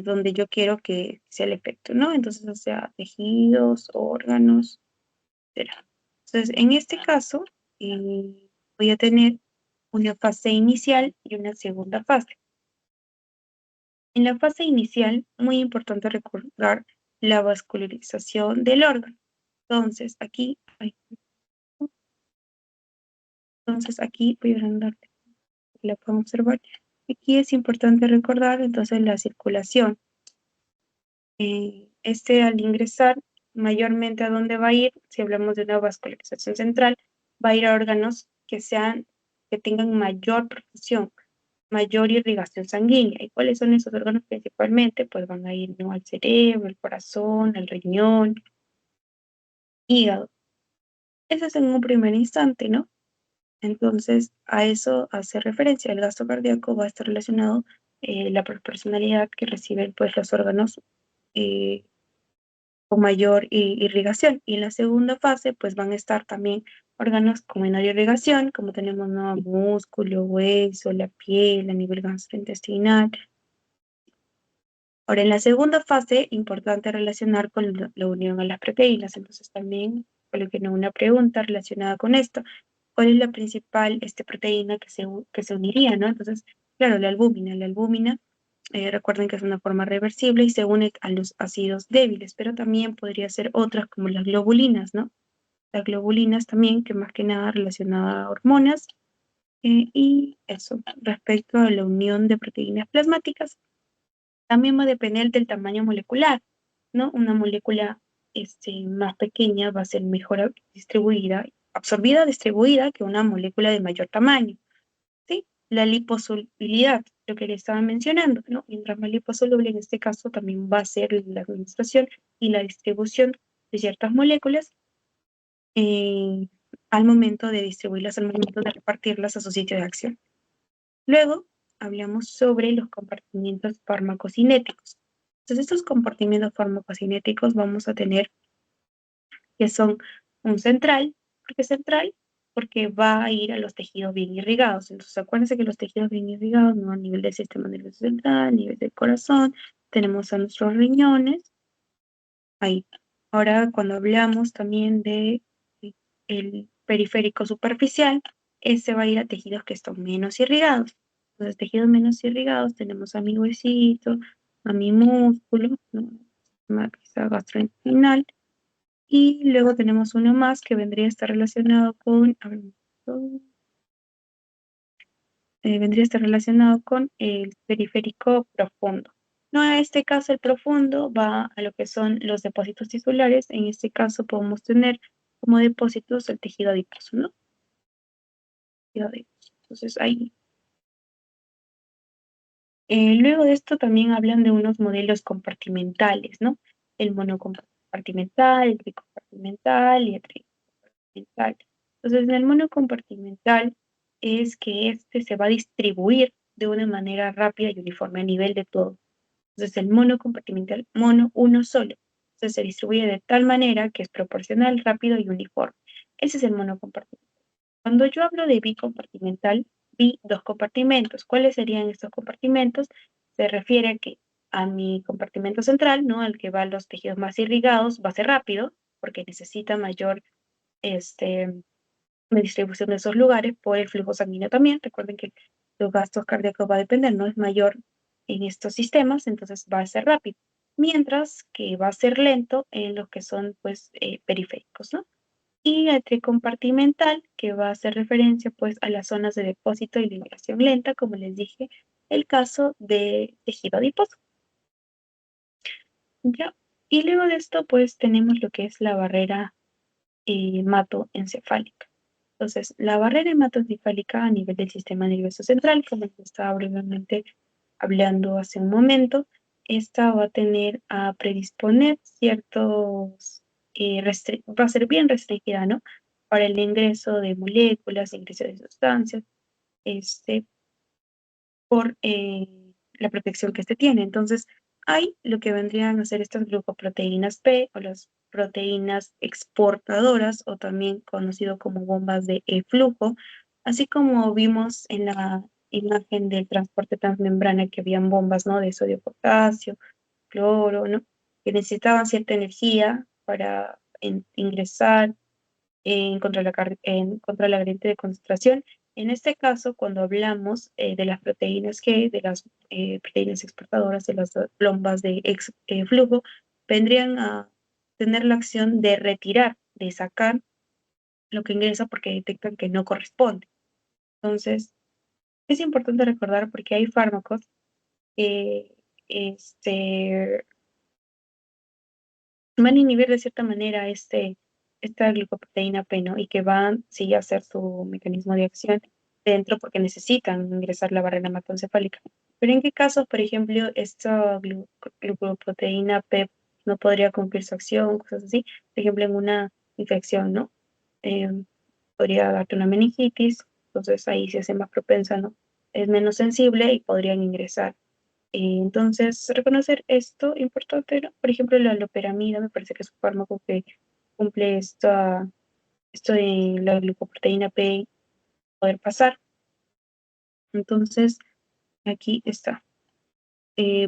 donde yo quiero que sea el efecto, ¿no? Entonces, o sea, tejidos, órganos, etc. Entonces, en este caso, voy a tener una fase inicial y una segunda fase. En la fase inicial, muy importante recordar la vascularización del órgano. Entonces, voy a agrandar, la pueden observar. Aquí es importante recordar entonces la circulación. Al ingresar, mayormente a dónde va a ir, si hablamos de una vascularización central, va a ir a órganos que tengan mayor perfusión, mayor irrigación sanguínea. ¿Y cuáles son esos órganos principalmente? Pues van a ir, ¿no? Al cerebro, al corazón, al riñón, hígado. Eso es en un primer instante, ¿no? Entonces, a eso hace referencia. El gasto cardíaco va a estar relacionado la proporcionalidad que reciben pues, los órganos con mayor irrigación. Y en la segunda fase, pues van a estar también órganos con menor irrigación, como tenemos, ¿no? Músculo, hueso, la piel, a nivel gastrointestinal. Ahora, en la segunda fase, importante relacionar con la unión a las proteínas. Entonces, también coloqué una pregunta relacionada con esto. ¿Cuál es la principal proteína que se uniría, ¿no? Entonces, claro, la albúmina. La albúmina, recuerden que es una forma reversible y se une a los ácidos débiles, pero también podría ser otras como las globulinas, ¿no? Las globulinas también, que más que nada relacionada a hormonas. Y eso, respecto a la unión de proteínas plasmáticas, también va a depender del tamaño molecular, ¿no? Una molécula más pequeña va a ser mejor distribuida, absorbida, distribuida que una molécula de mayor tamaño, ¿sí? La liposolubilidad, lo que le estaba mencionando, ¿no? Mientras más liposoluble en este caso también va a ser la administración y la distribución de ciertas moléculas eh, al momento de distribuirlas, al momento de repartirlas a su sitio de acción. Luego, hablamos sobre los compartimientos farmacocinéticos. Entonces, estos compartimientos farmacocinéticos vamos a tener que son un central. ¿Por qué central? Porque va a ir a los tejidos bien irrigados. Entonces, acuérdense que los tejidos bien irrigados, ¿no? A nivel del sistema nervioso central, a nivel del corazón, tenemos a nuestros riñones, ahí. Ahora, cuando hablamos también de el periférico superficial, ese va a ir a tejidos que están menos irrigados. Entonces, tejidos menos irrigados tenemos a mi huesito, a mi músculo, ¿no? Quizá gastrointestinal, y luego tenemos uno más que vendría a estar relacionado con, a ver, vendría a estar relacionado con el periférico profundo. No, en este caso el profundo va a lo que son los depósitos tisulares. En este caso podemos tener como depósitos el tejido adiposo, ¿no? Tejido adiposo. Entonces ahí. Luego de esto también hablan de unos modelos compartimentales, ¿no? El monocompartimental, el tricompartimental y el tricompartimental. Entonces, en el monocompartimental es que se va a distribuir de una manera rápida y uniforme a nivel de todo. Entonces el mono compartimental, mono uno solo. Entonces se distribuye de tal manera que es proporcional, rápido y uniforme. Ese es el mono compartimental. Cuando yo hablo de bicompartimental, dos compartimentos. ¿Cuáles serían estos compartimentos? Se refiere a que a mi compartimento central, ¿no? Al que van los tejidos más irrigados, va a ser rápido, porque necesita mayor de distribución de esos lugares por el flujo sanguíneo también. Recuerden que los gastos cardíacos va a depender, ¿no? Es mayor en estos sistemas, entonces va a ser rápido. Mientras que va a ser lento en los que son, pues, periféricos, ¿no? Y el tricompartimental, que va a hacer referencia, pues, a las zonas de depósito y liberación lenta, como les dije, el caso de tejido adiposo. ¿Ya? Y luego de esto, pues, tenemos lo que es la barrera hematoencefálica. Entonces, la barrera hematoencefálica a nivel del sistema nervioso central, como les estaba brevemente hablando hace un momento, esta va a tener a predisponer ciertos, va a ser bien restringida, ¿no? Para el ingreso de moléculas, ingreso de sustancias, por la protección que este tiene. Entonces, hay lo que vendrían a ser estas glucoproteínas P o las proteínas exportadoras o también conocido como bombas de flujo, así como vimos en la imagen del transporte transmembrana que habían bombas, ¿no? De sodio, potasio, cloro, ¿no? Que necesitaban cierta energía para ingresar contra la gradiente de concentración. En este caso, cuando hablamos de las proteínas G, de las proteínas exportadoras, de las bombas de flujo, vendrían a tener la acción de retirar, de sacar lo que ingresa porque detectan que no corresponde. Entonces, es importante recordar porque hay fármacos que van a inhibir de cierta manera esta glucoproteína P, ¿no? Y que van, sí, a hacer su mecanismo de acción dentro porque necesitan ingresar la barrera hematoencefálica. Pero ¿en qué casos, por ejemplo, esta glucoproteína P no podría cumplir su acción, cosas así? Por ejemplo, en una infección, ¿no? Eh, Podría darte una meningitis, entonces ahí se hace más propensa, ¿no? Es menos sensible y podrían ingresar. Entonces, reconocer esto importante, ¿no? Por ejemplo, la loperamida me parece que es un fármaco que cumple esto de la glucoproteína P poder pasar. Entonces, aquí está.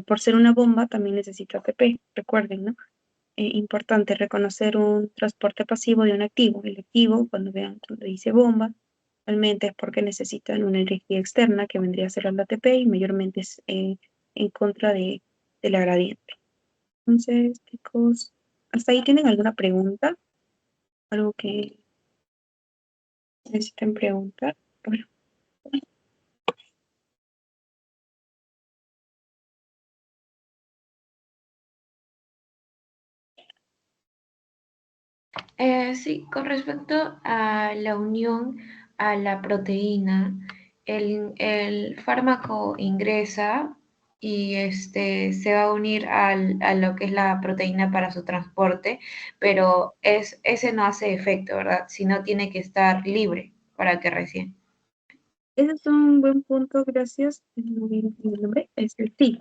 Por ser una bomba, también necesita ATP, recuerden, ¿no? Importante reconocer un transporte pasivo de un activo. El activo, cuando vean cuando dice bomba, realmente es porque necesitan una energía externa que vendría a ser el ATP y mayormente es en contra de la gradiente. Entonces, chicos, ¿hasta ahí tienen alguna pregunta? ¿Algo que necesiten preguntar? Bueno, Sí, con respecto a la unión a la proteína, el fármaco ingresa y se va a unir a lo que es la proteína para su transporte, pero ese no hace efecto, ¿verdad? Sino tiene que estar libre para que recién. ese es un buen punto, gracias. No vi el nombre, es el sí.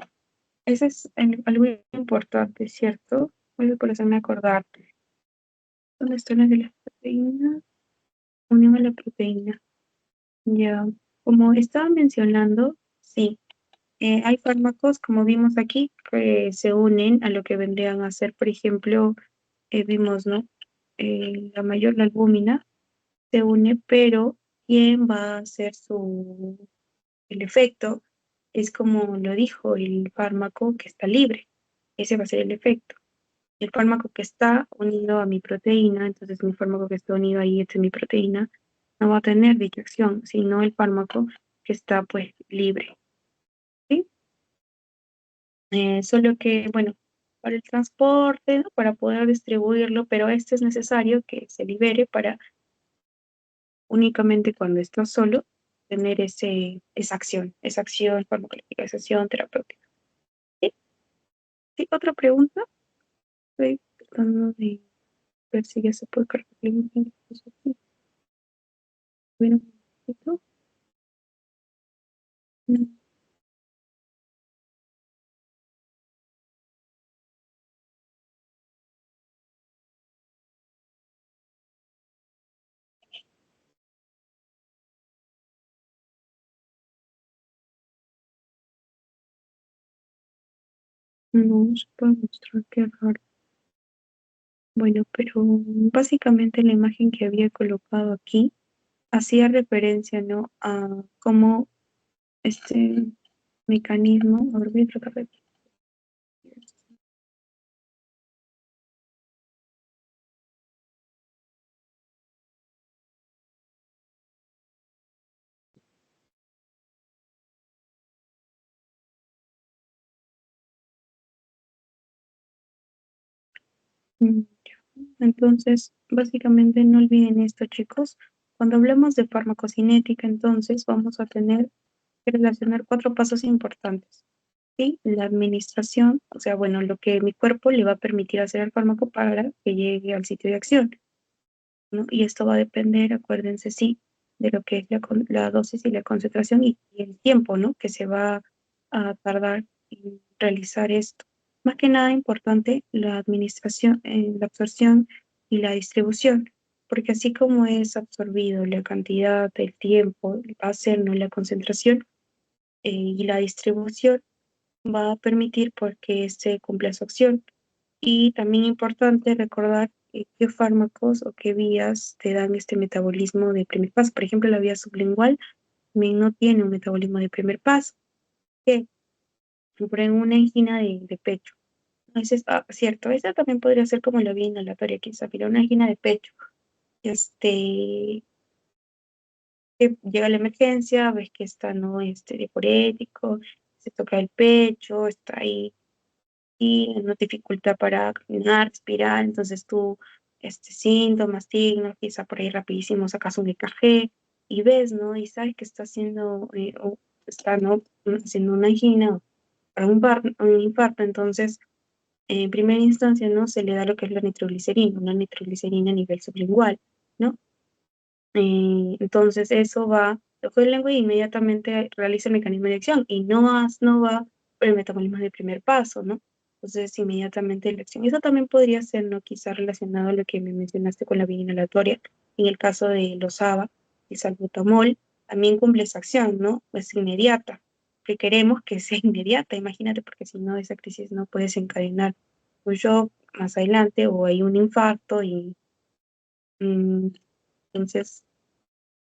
Ese es algo importante, ¿cierto? Voy por hacerme acordar. ¿Dónde están las de las proteínas? Unión a la proteína. Ya, como estaba mencionando, sí, hay fármacos, como vimos aquí, que se unen a lo que vendrían a ser, por ejemplo, vimos, ¿no? La albúmina se une, pero ¿quién va a hacer el efecto? Es como lo dijo, el fármaco que está libre. Ese va a ser el efecto. El fármaco que está unido a mi proteína, entonces mi fármaco que está unido ahí, esta es mi proteína, no va a tener dicha acción, sino el fármaco que está pues libre. ¿Sí? Solo que, bueno, para el transporte, ¿no? Para poder distribuirlo, pero este es necesario que se libere para únicamente cuando está solo tener esa acción farmacológica, esa acción terapéutica. ¿Sí? ¿Sí? ¿Otra pregunta? Estoy tratando de ver si ya se puede cargar la imagen. Bueno, un momentito. No se puede mostrar, qué raro. Bueno, pero básicamente la imagen que había colocado aquí hacía referencia, ¿no? A cómo este mecanismo, a ver, voy a tratar de... Ya. Entonces, básicamente no olviden esto, chicos. Cuando hablamos de farmacocinética, entonces vamos a tener que relacionar 4 pasos importantes. ¿Sí? La administración, o sea, bueno, lo que mi cuerpo le va a permitir hacer al fármaco para que llegue al sitio de acción, ¿no? Y esto va a depender, acuérdense, sí, de lo que es la dosis y la concentración y el tiempo, ¿no? Que se va a tardar en realizar esto. Más que nada importante la administración, la absorción y la distribución, porque así como es absorbido la cantidad, el tiempo, va a ser, ¿no? La concentración y la distribución va a permitir porque se cumpla su acción. Y también importante recordar qué fármacos o qué vías te dan este metabolismo de primer paso. Por ejemplo, la vía sublingual también no tiene un metabolismo de primer paso. ¿Qué? Por ejemplo, una angina de pecho. Ese es cierto, esa también podría ser como la vía inhalatoria, quizá, pero una angina de pecho. Este, que llega la emergencia, ves que está no diurético, se toca el pecho, está ahí y no dificultad para caminar, respirar, entonces tú, síntomas, signos, quizá por ahí rapidísimo sacas un EKG y ves, ¿no? Y sabes que está haciendo, o está, ¿no? Haciendo una angina o un infarto, entonces, en primera instancia, ¿no? Se le da lo que es la nitroglicerina, una nitroglicerina a nivel sublingual, ¿no? Entonces eso va, lo fue el lengua y inmediatamente realiza el mecanismo de acción y no va por el metabolismo de primer paso, ¿no? Entonces inmediatamente la acción. Eso también podría ser, ¿no? Quizá relacionado a lo que me mencionaste con la vía inhalatoria. En el caso de los ABA, el salbutamol, también cumple esa acción, ¿no? Es inmediata, que queremos que sea inmediata, imagínate, porque si no, esa crisis no puede desencadenar un shock más adelante o hay un infarto y mm, entonces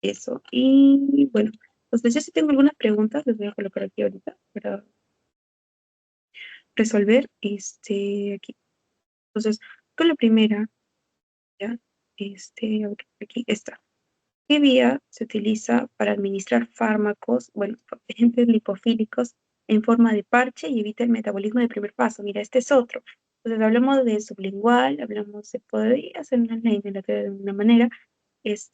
eso. Y bueno, entonces yo sí tengo algunas preguntas, les voy a colocar aquí ahorita para resolver aquí. Entonces, con la primera, ya, a ver, aquí está. ¿Qué vía se utiliza para administrar fármacos, bueno, agentes lipofílicos en forma de parche y evita el metabolismo de primer paso? Mira, este es otro. Entonces, hablamos de sublingual, hablamos, se podría hacer una inhalatoria de una manera,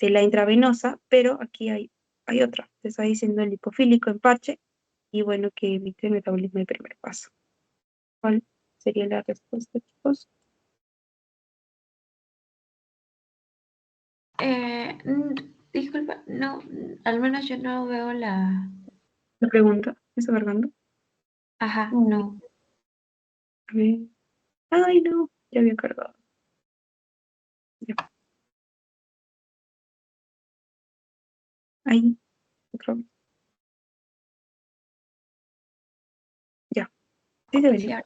la intravenosa, pero aquí hay otra. Te está diciendo el lipofílico en parche y bueno, que evite el metabolismo de primer paso. ¿Cuál sería la respuesta, chicos? Disculpa, no, al menos yo no veo la... La pregunta, ¿está cargando? Ajá, Uy, no. a ver. Ay, no, ya había cargado. Ya, ahí, otra vez. Ya, sí se Sí, ve.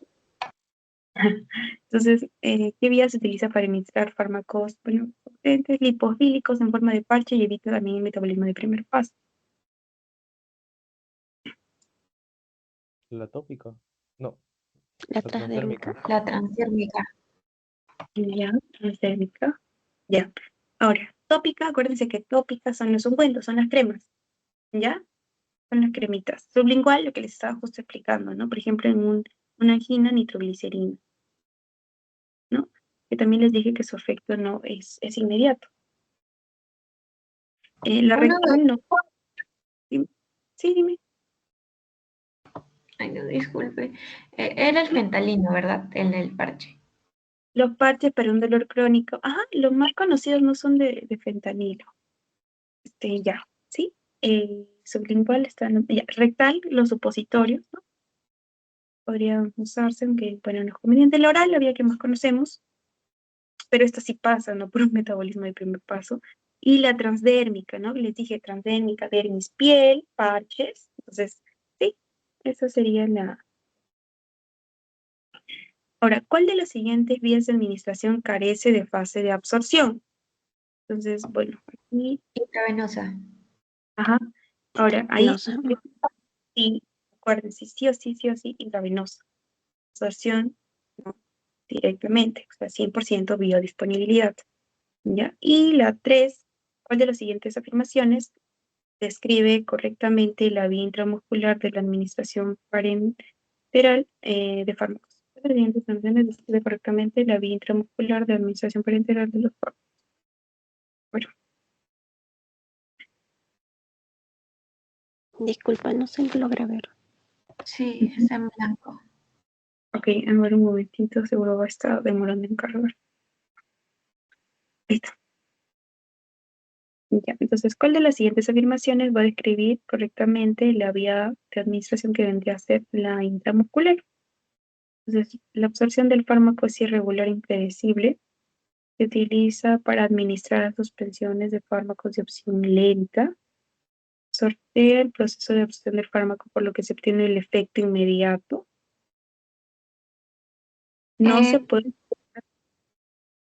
Entonces, ¿qué vía se utiliza para administrar fármacos, bueno, potentes, lipofílicos en forma de parche y evita también el metabolismo de primer paso? ¿La tópica? No, La la transdérmica. transdérmica. la transdérmica. Ya, transdérmica. Ya. Ahora, tópica, acuérdense que tópicas son los ungüentos, son las cremas, ¿ya? Son las cremitas. Sublingual, lo que les estaba justo explicando, ¿no? Por ejemplo, en una angina, nitroglicerina, ¿no? Que también les dije que su efecto no es inmediato. La Una rectal no. Sí, sí, dime. Ay, no, disculpe. Era el fentalino, ¿verdad? El del parche. Los parches para un dolor crónico. Ajá, los más conocidos no son de fentanilo. Ya, ¿sí? Sublingual está, ya, rectal, los supositorios, ¿no? Podrían usarse, aunque, bueno, no es conveniente. La oral, la vía que más conocemos, pero esta sí pasa, ¿no? Por un metabolismo de primer paso. Y la transdérmica, ¿no? Les dije transdérmica, dermis, piel, parches. Entonces, sí, esa sería Ahora, ¿cuál de las siguientes vías de administración carece de fase de absorción? Entonces, bueno, aquí, Intravenosa. ajá. Ahora, ahí No sé. sí, acuérdense, sí o sí, intravenosa. Absorción, no, directamente, o sea, 100% biodisponibilidad, ¿ya? Y la 3, ¿cuál de las siguientes afirmaciones describe correctamente la vía intramuscular de la administración parenteral de fármacos? ¿Cuál de las siguientes afirmaciones describe correctamente la vía intramuscular de la administración parenteral de los fármacos? Bueno, Disculpa, no se logra ver. Sí, está en blanco. ok, a ver un momentito, seguro va a estar demorando en cargar. Ahí está. Ya, entonces, ¿cuál de las siguientes afirmaciones va a describir correctamente la vía de administración que vendría a ser la intramuscular? Entonces, la absorción del fármaco es irregular e impredecible. Se utiliza para administrar suspensiones de fármacos de opción lenta. Sortea el proceso de absorción del fármaco por lo que se obtiene el efecto inmediato. No se puede usar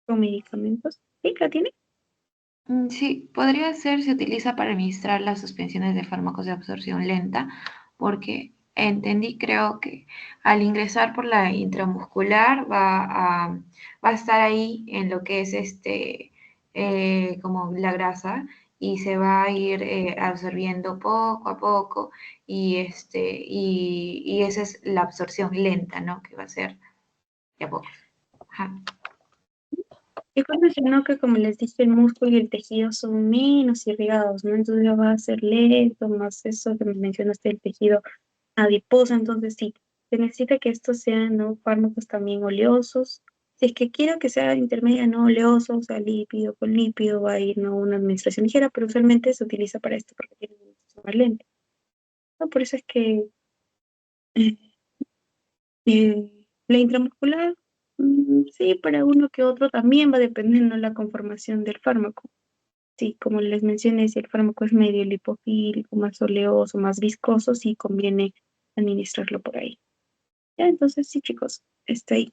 con medicamentos. ¿Sí, la tiene? Sí, podría ser, se utiliza para administrar las suspensiones de fármacos de absorción lenta, porque entendí, creo que al ingresar por la intramuscular va a estar ahí en lo que es como la grasa y se va a ir absorbiendo poco a poco y esa es la absorción lenta, ¿no? Que va a ser de a poco. Ajá. Y pues mencionó que, como les dije, el músculo y el tejido son menos irrigados, ¿no? Entonces ya va a ser lento, más eso que me mencionaste, el tejido adiposo. Entonces sí, se necesita que estos sean, ¿no?, fármacos también oleosos. Si es que quiero que sea intermedia, no oleoso, o sea, lípido con lípido, va a ir, ¿no?, una administración ligera, pero usualmente se utiliza para esto porque tiene una administración más lenta, ¿no? Por eso es que eh, la intramuscular, sí, para uno que otro también va dependiendo de la conformación del fármaco. Sí, como les mencioné, si el fármaco es medio lipofílico, más oleoso, más viscoso, sí conviene administrarlo por ahí. Ya, entonces sí, chicos, está ahí.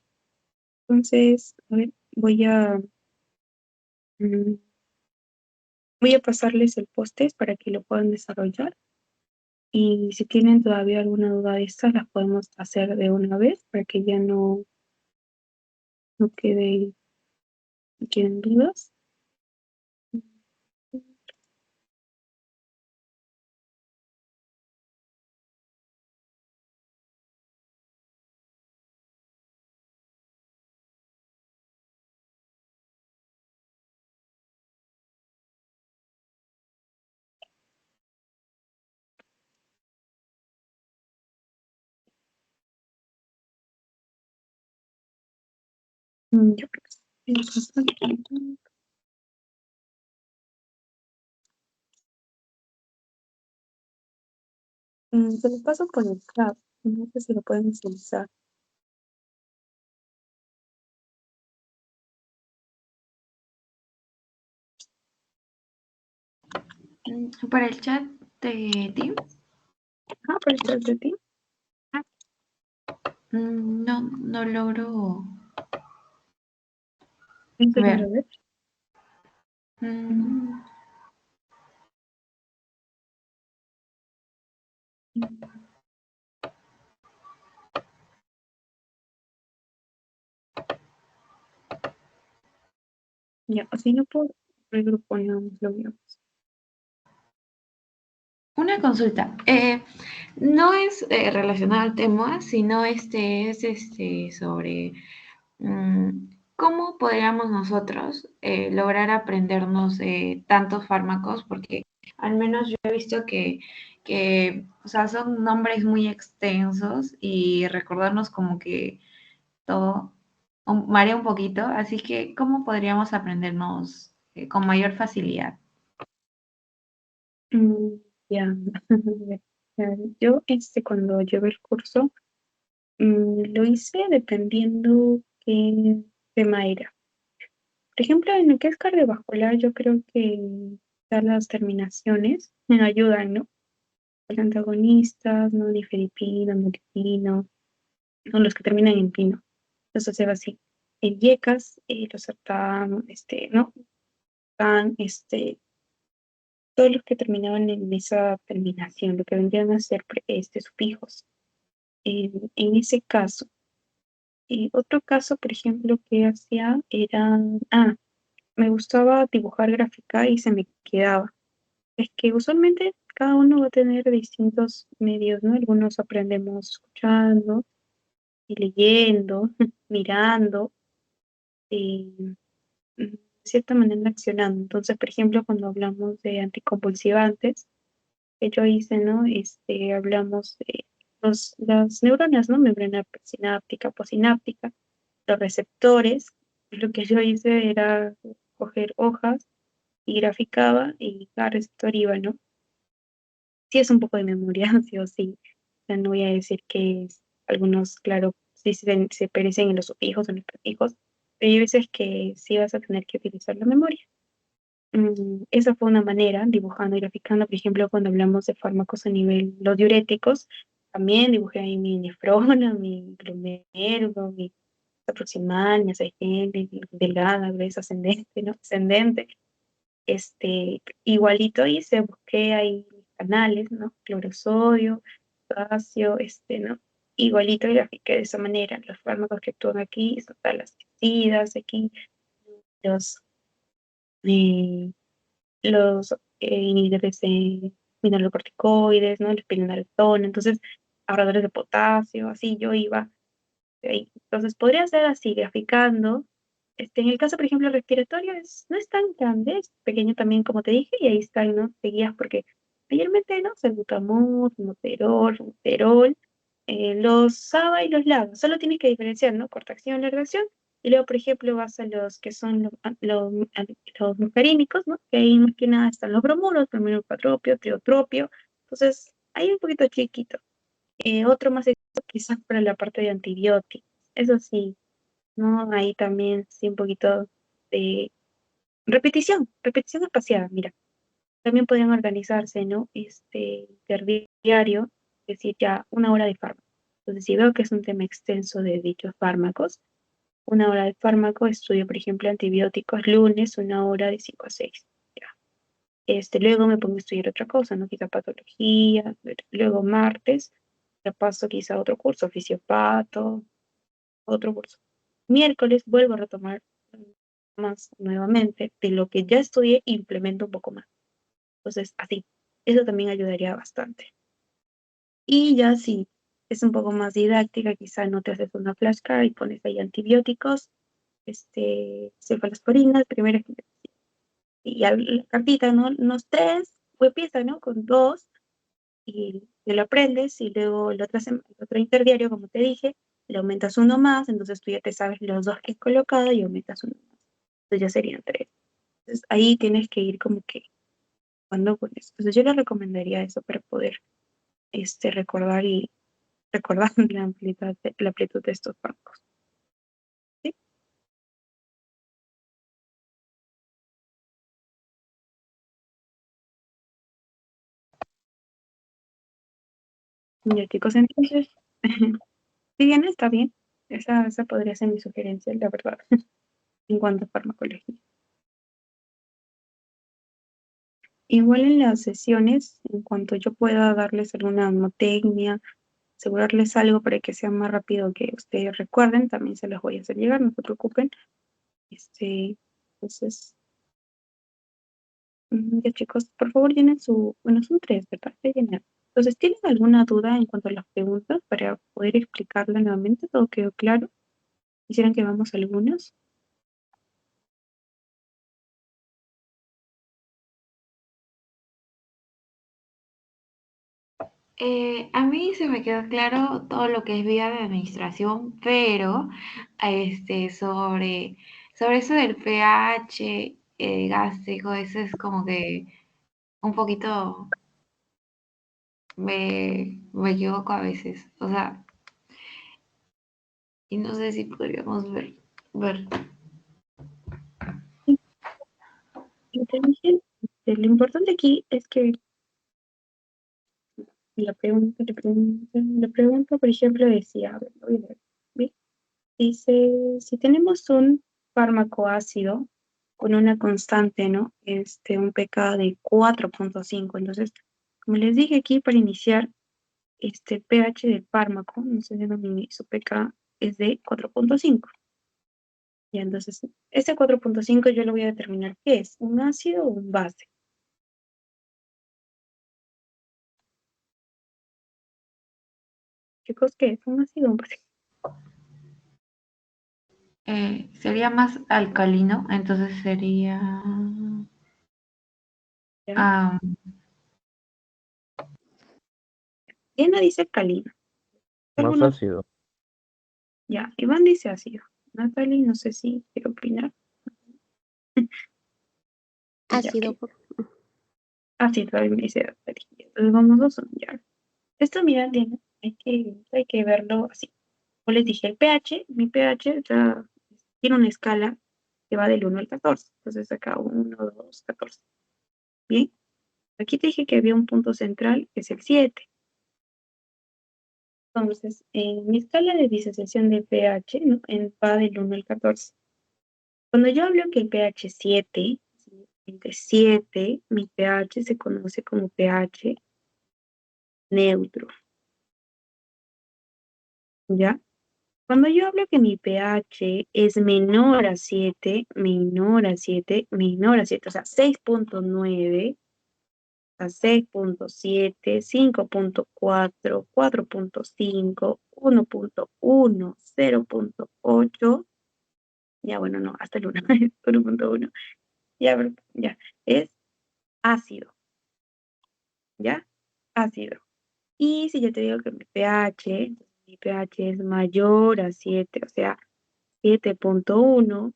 Entonces, a ver, mm, voy a pasarles el post-test para que lo puedan desarrollar. Y si tienen todavía alguna duda de estas, las podemos hacer de una vez para que ya no queden dudas. Yo creo que sí. Se lo paso por el chat. No sé si lo pueden visualizar. Para el chat de Teams. Ah, por el chat de ti. No logro Enséñalo ver. a ver. Mm, Ya, o si no por el grupo, no lo veo. Una consulta. No es relacionado al tema, sino sobre cómo podríamos nosotros lograr aprendernos tantos fármacos, porque al menos yo he visto o sea, son nombres muy extensos y recordarnos como que todo marea un poquito, así que ¿cómo podríamos aprendernos con mayor facilidad? Mm, ya. Ya, yo, cuando llevé el curso, lo hice dependiendo qué tema era. Por ejemplo, en lo que es cardiovascular, yo creo que todas las terminaciones me ayudan, ¿no? Los antagonistas, ¿no? Nifedipino, notipino, son los que terminan en pino. Entonces era así. En yecas, los sartán, ¿no? Tan, todos los que terminaban en esa terminación, lo que vendrían a ser sufijos. En ese caso, otro caso, por ejemplo, que hacía era, me gustaba dibujar gráfica y se me quedaba. Es que usualmente cada uno va a tener distintos medios, ¿no? Algunos aprendemos escuchando y leyendo, mirando, y de cierta manera accionando. Entonces, por ejemplo, cuando hablamos de anticonvulsivantes, que yo hice, ¿no? Hablamos de las neuronas, ¿no? Membrana sináptica, posináptica, los receptores. Lo que yo hice era coger hojas y graficaba y cada receptor iba, ¿no? Sí es un poco de memoria, sí o sí. O sea, no voy a decir que algunos, claro, sí se perecen en los sufijos o en los prefijos, pero hay veces que sí vas a tener que utilizar la memoria. Esa fue una manera, dibujando y graficando, por ejemplo, cuando hablamos de fármacos a nivel, los diuréticos, también dibujé ahí mi nefrona, mi glomergo, mi proximal, mi ascendente, delgada, gruesa, ascendente, ¿no? Ascendente. Igualito hice, busqué ahí canales, ¿no? Clorosodio, potasio, ¿no? Igualito grafiqué de esa manera. Los fármacos que actúan aquí son las pesticidas, aquí los, eh, los inhibidores de mineralocorticoides, ¿no? El espinolartona, entonces, ahorradores de potasio, así yo iba ahí. Entonces, podría ser así, graficando. En el caso, por ejemplo, respiratorio, no es tan grande, es pequeño también, como te dije, y ahí están, ¿no? Te guías porque mayormente, ¿no? Salbutamol, formoterol, formoterol, los SABA y los LABA. Solo tienes que diferenciar, ¿no? Corta acción, larga acción. Y luego, por ejemplo, vas a los que son los muscarínicos, ¿no? Que ahí más que nada están los bromuros, brominopatropio, triotropio. Entonces, ahí un poquito chiquito. Otro más exacto quizás para la parte de antibióticos. Eso sí, ¿no? Ahí también sí un poquito de repetición espaciada, mira. También podrían organizarse, ¿no? Interdiario, es decir, ya una hora de fármaco. Entonces, si veo que es un tema extenso de dichos fármacos, una hora de fármaco, estudio, por ejemplo, antibióticos lunes, una hora de 5 a 6. Ya. Luego me pongo a estudiar otra cosa, ¿no? Quizá patología, luego martes, repaso quizá otro curso, fisiopato, otro curso. Miércoles vuelvo a retomar más nuevamente de lo que ya estudié, implemento un poco más. Entonces, así, eso también ayudaría bastante. Y ya si es un poco más didáctica, quizá no te haces una flashcard y pones ahí antibióticos, cefalosporinas, primero, y ya la cartita, ¿no? Unos tres, o empieza, ¿no? Con dos, y te lo aprendes, y luego el otro interdiario, como te dije, le aumentas uno más, entonces tú ya te sabes los dos que he colocado y aumentas uno más. Entonces ya serían tres. Entonces ahí tienes que ir como que cuando con eso. Entonces yo le recomendaría eso para poder recordar y recordar la amplitud de estos bancos. ¿Sí? Ya, chicos, entonces, si bien está bien, esa podría ser mi sugerencia, la verdad, en cuanto a farmacología. Igual en las sesiones, en cuanto yo pueda darles alguna mnemotecnia, asegurarles algo para que sea más rápido que ustedes recuerden, también se los voy a hacer llegar, no se preocupen. Entonces, ya chicos, por favor llenen bueno, son tres, ¿verdad? De llenar. Entonces, ¿tienen alguna duda en cuanto a las preguntas para poder explicarla nuevamente? ¿Todo quedó claro? ¿Quisieran que vamos a algunas? A mí se me quedó claro todo lo que es vía de administración, pero sobre eso del pH gástrico, eso es como que un poquito me equivoco a veces. O sea, y no sé si podríamos ver. Sí, inteligente. Lo importante aquí es que la pregunta, por ejemplo, decía, a ver, lo voy a leer, ¿sí? dice, si tenemos un fármaco ácido con una constante, ¿no? Un pK de 4.5. Entonces, como les dije aquí, para iniciar, pH del fármaco, no sé si su pK es de 4.5. Y entonces, este 4.5 yo lo voy a determinar qué es, un ácido o un base. Chicos, ¿qué es? ¿Un ácido o un base? Sería más alcalino, entonces sería... ¿Ya? ah, Diana dice alcalino. Más ¿Alguno? ácido. Ya, Iván dice ácido. Natalie, no sé si quiere opinar. Ya, Ácido. ok. Ácido, también me dice Natalie. Entonces vamos a sondear. Esto, mira, Diana, hay que verlo así. Como les dije, el pH, mi pH tiene una escala que va del 1 al 14. Entonces acá 1, 2, 14. Bien. Aquí te dije que había un punto central, que es el 7. Entonces, en mi escala de disociación de pH, ¿no? Va del 1 al 14. Cuando yo hablo que el pH es 7, entre 7, mi pH se conoce como pH neutro. ¿Ya? Cuando yo hablo que mi pH es menor a 7, menor a 7, menor a 7, o sea, 6.9, a 6.7, 5.4, 4.5, 1.1, 0.8, ya bueno, no, hasta el 1, 1.1, ya, es ácido, ¿ya? Ácido. Y si yo te digo que mi pH es mayor a 7, o sea, 7.1,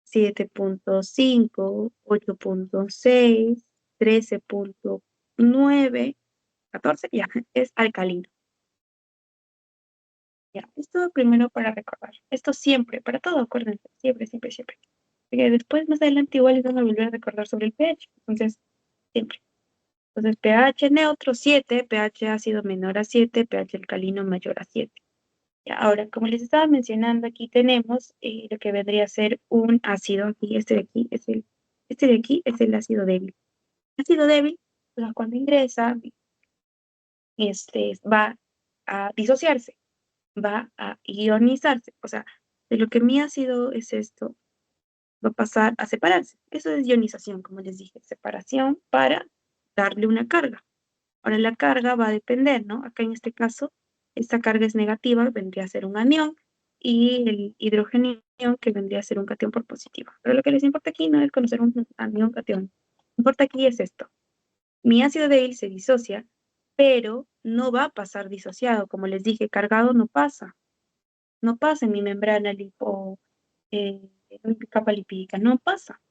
7.5, 8.6, 13.9, 14, ya, es alcalino. Ya, esto primero para recordar. Esto siempre, para todo, acuérdense, siempre, siempre, siempre. Porque después, más adelante, igual les van a volver a recordar sobre el pH. Entonces, siempre. Entonces, pH neutro 7, pH ácido menor a 7, pH alcalino mayor a 7. Ya, ahora, como les estaba mencionando, aquí tenemos lo que vendría a ser un ácido. Aquí, este de aquí es el ácido débil. Ácido débil, pues, cuando ingresa, va a disociarse, va a ionizarse. O sea, de lo que mi ácido es esto, va a pasar a separarse. Eso es ionización, como les dije, separación para darle una carga. Ahora la carga va a depender, ¿no? Acá en este caso, esta carga es negativa, vendría a ser un anión, y el hidrógeno ion, que vendría a ser un catión por positivo. Pero lo que les importa aquí no es conocer un anión catión. Lo que importa aquí es esto. Mi ácido débil se disocia, pero no va a pasar disociado. Como les dije, cargado no pasa. No pasa en mi membrana en mi capa lipídica. No pasa.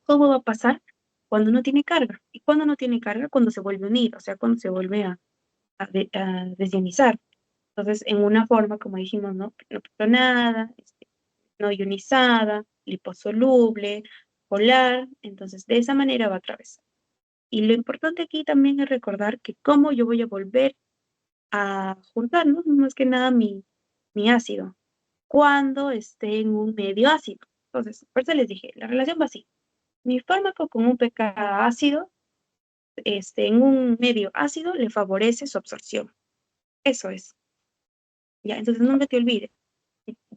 ¿Cómo va a pasar? Cuando no tiene carga. ¿Y cuando no tiene carga? Cuando se vuelve a unir, o sea, cuando se vuelve a desionizar. Entonces, en una forma, como dijimos, no protonada, no ionizada, liposoluble, polar. Entonces, de esa manera va a atravesar. Y lo importante aquí también es recordar que cómo yo voy a volver a juntar, ¿no? Más que nada mi ácido, cuando esté en un medio ácido. Entonces, por eso les dije, la relación va así. Mi fármaco con un pK ácido, en un medio ácido, le favorece su absorción. Eso es. Ya, entonces nunca te olvides.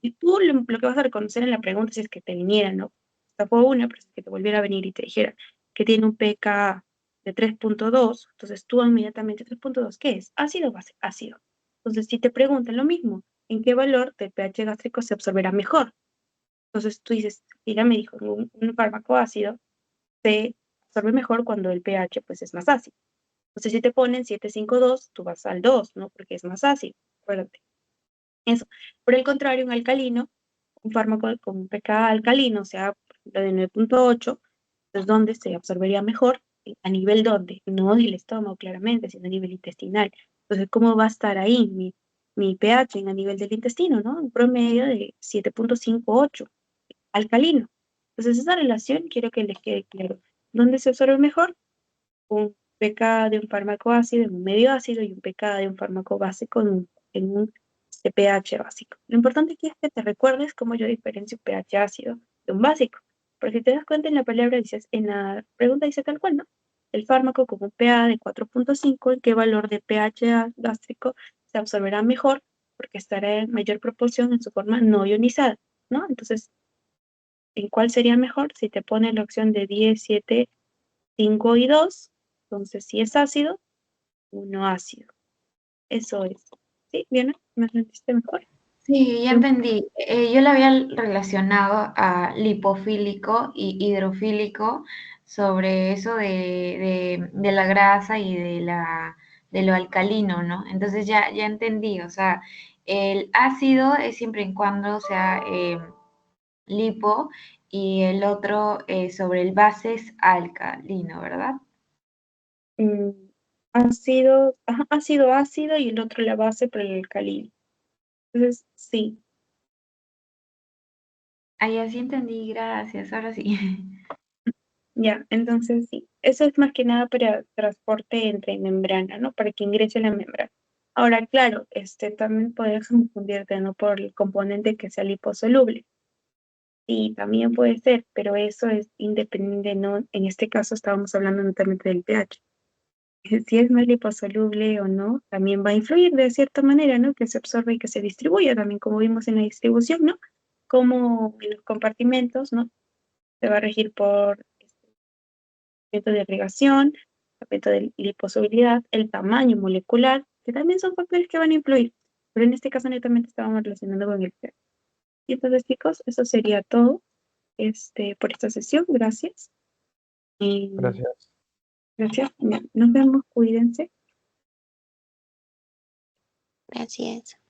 Y tú lo que vas a reconocer en la pregunta, si es que te viniera, ¿no? Esta fue una, pero si es que te volviera a venir y te dijera que tiene un pK de 3.2, entonces tú inmediatamente 3.2, ¿qué es? ¿Ácido o base? Ácido. Entonces, si te preguntan lo mismo, ¿en qué valor del pH gástrico se absorberá mejor? Entonces tú dices, ella me dijo, un fármaco ácido se absorbe mejor cuando el pH pues es más ácido. Entonces, si te ponen 7.52, tú vas al 2, ¿no? Porque es más ácido, acuérdate. Eso. Por el contrario, un alcalino, un fármaco con un pK alcalino, o sea, lo de 9.8, es donde se absorbería mejor, a nivel donde, no del estómago claramente, sino a nivel intestinal. Entonces, ¿cómo va a estar ahí mi pH a nivel del intestino, ¿no? Un promedio de 7.58, alcalino. Entonces, esa relación quiero que les quede claro. ¿Dónde se absorbe mejor? Un pK de un fármaco ácido en un medio ácido y un pK de un fármaco base en un de pH básico. Lo importante aquí es que te recuerdes cómo yo diferencio pH ácido de un básico. Porque si te das cuenta en la palabra, en la pregunta dice tal cual, ¿no? El fármaco con un pH de 4.5, ¿en qué valor de pH gástrico se absorberá mejor? Porque estará en mayor proporción en su forma no ionizada, ¿no? Entonces, ¿en cuál sería mejor? Si te pone la opción de 10, 7, 5 y 2, entonces si es ácido, uno ácido. Eso es. ¿Sí? ¿Bien? ¿Me entendiste mejor? Sí, ya entendí. Yo lo había relacionado a lipofílico y hidrofílico sobre eso de la grasa y de lo alcalino, ¿no? Entonces ya entendí, o sea, el ácido es siempre y cuando sea lipo y el otro sobre el base es alcalino, ¿verdad? Mm, ácido, ajá, ácido y el otro la base por el alcalino. Entonces, sí, Ahí así entendí, gracias, ahora sí. ya, entonces sí. Eso es más que nada para transporte entre membrana, ¿no? Para que ingrese la membrana. Ahora, claro, también puedes confundirte, ¿no? Por el componente que sea liposoluble. Sí, también puede ser, pero eso es independiente, ¿no? En este caso estábamos hablando netamente del pH. Si es más liposoluble o no, también va a influir de cierta manera, ¿no? Que se absorbe y que se distribuya también, como vimos en la distribución, ¿no? Como en los compartimentos, ¿no? Se va a regir por método de irrigación, el método de liposolubilidad, el tamaño molecular, que también son factores que van a influir. Pero en este caso netamente estábamos relacionando con el pH. Y entonces, chicos, eso sería todo por esta sesión. Gracias. Y Gracias. gracias. Nos vemos. Cuídense. Gracias.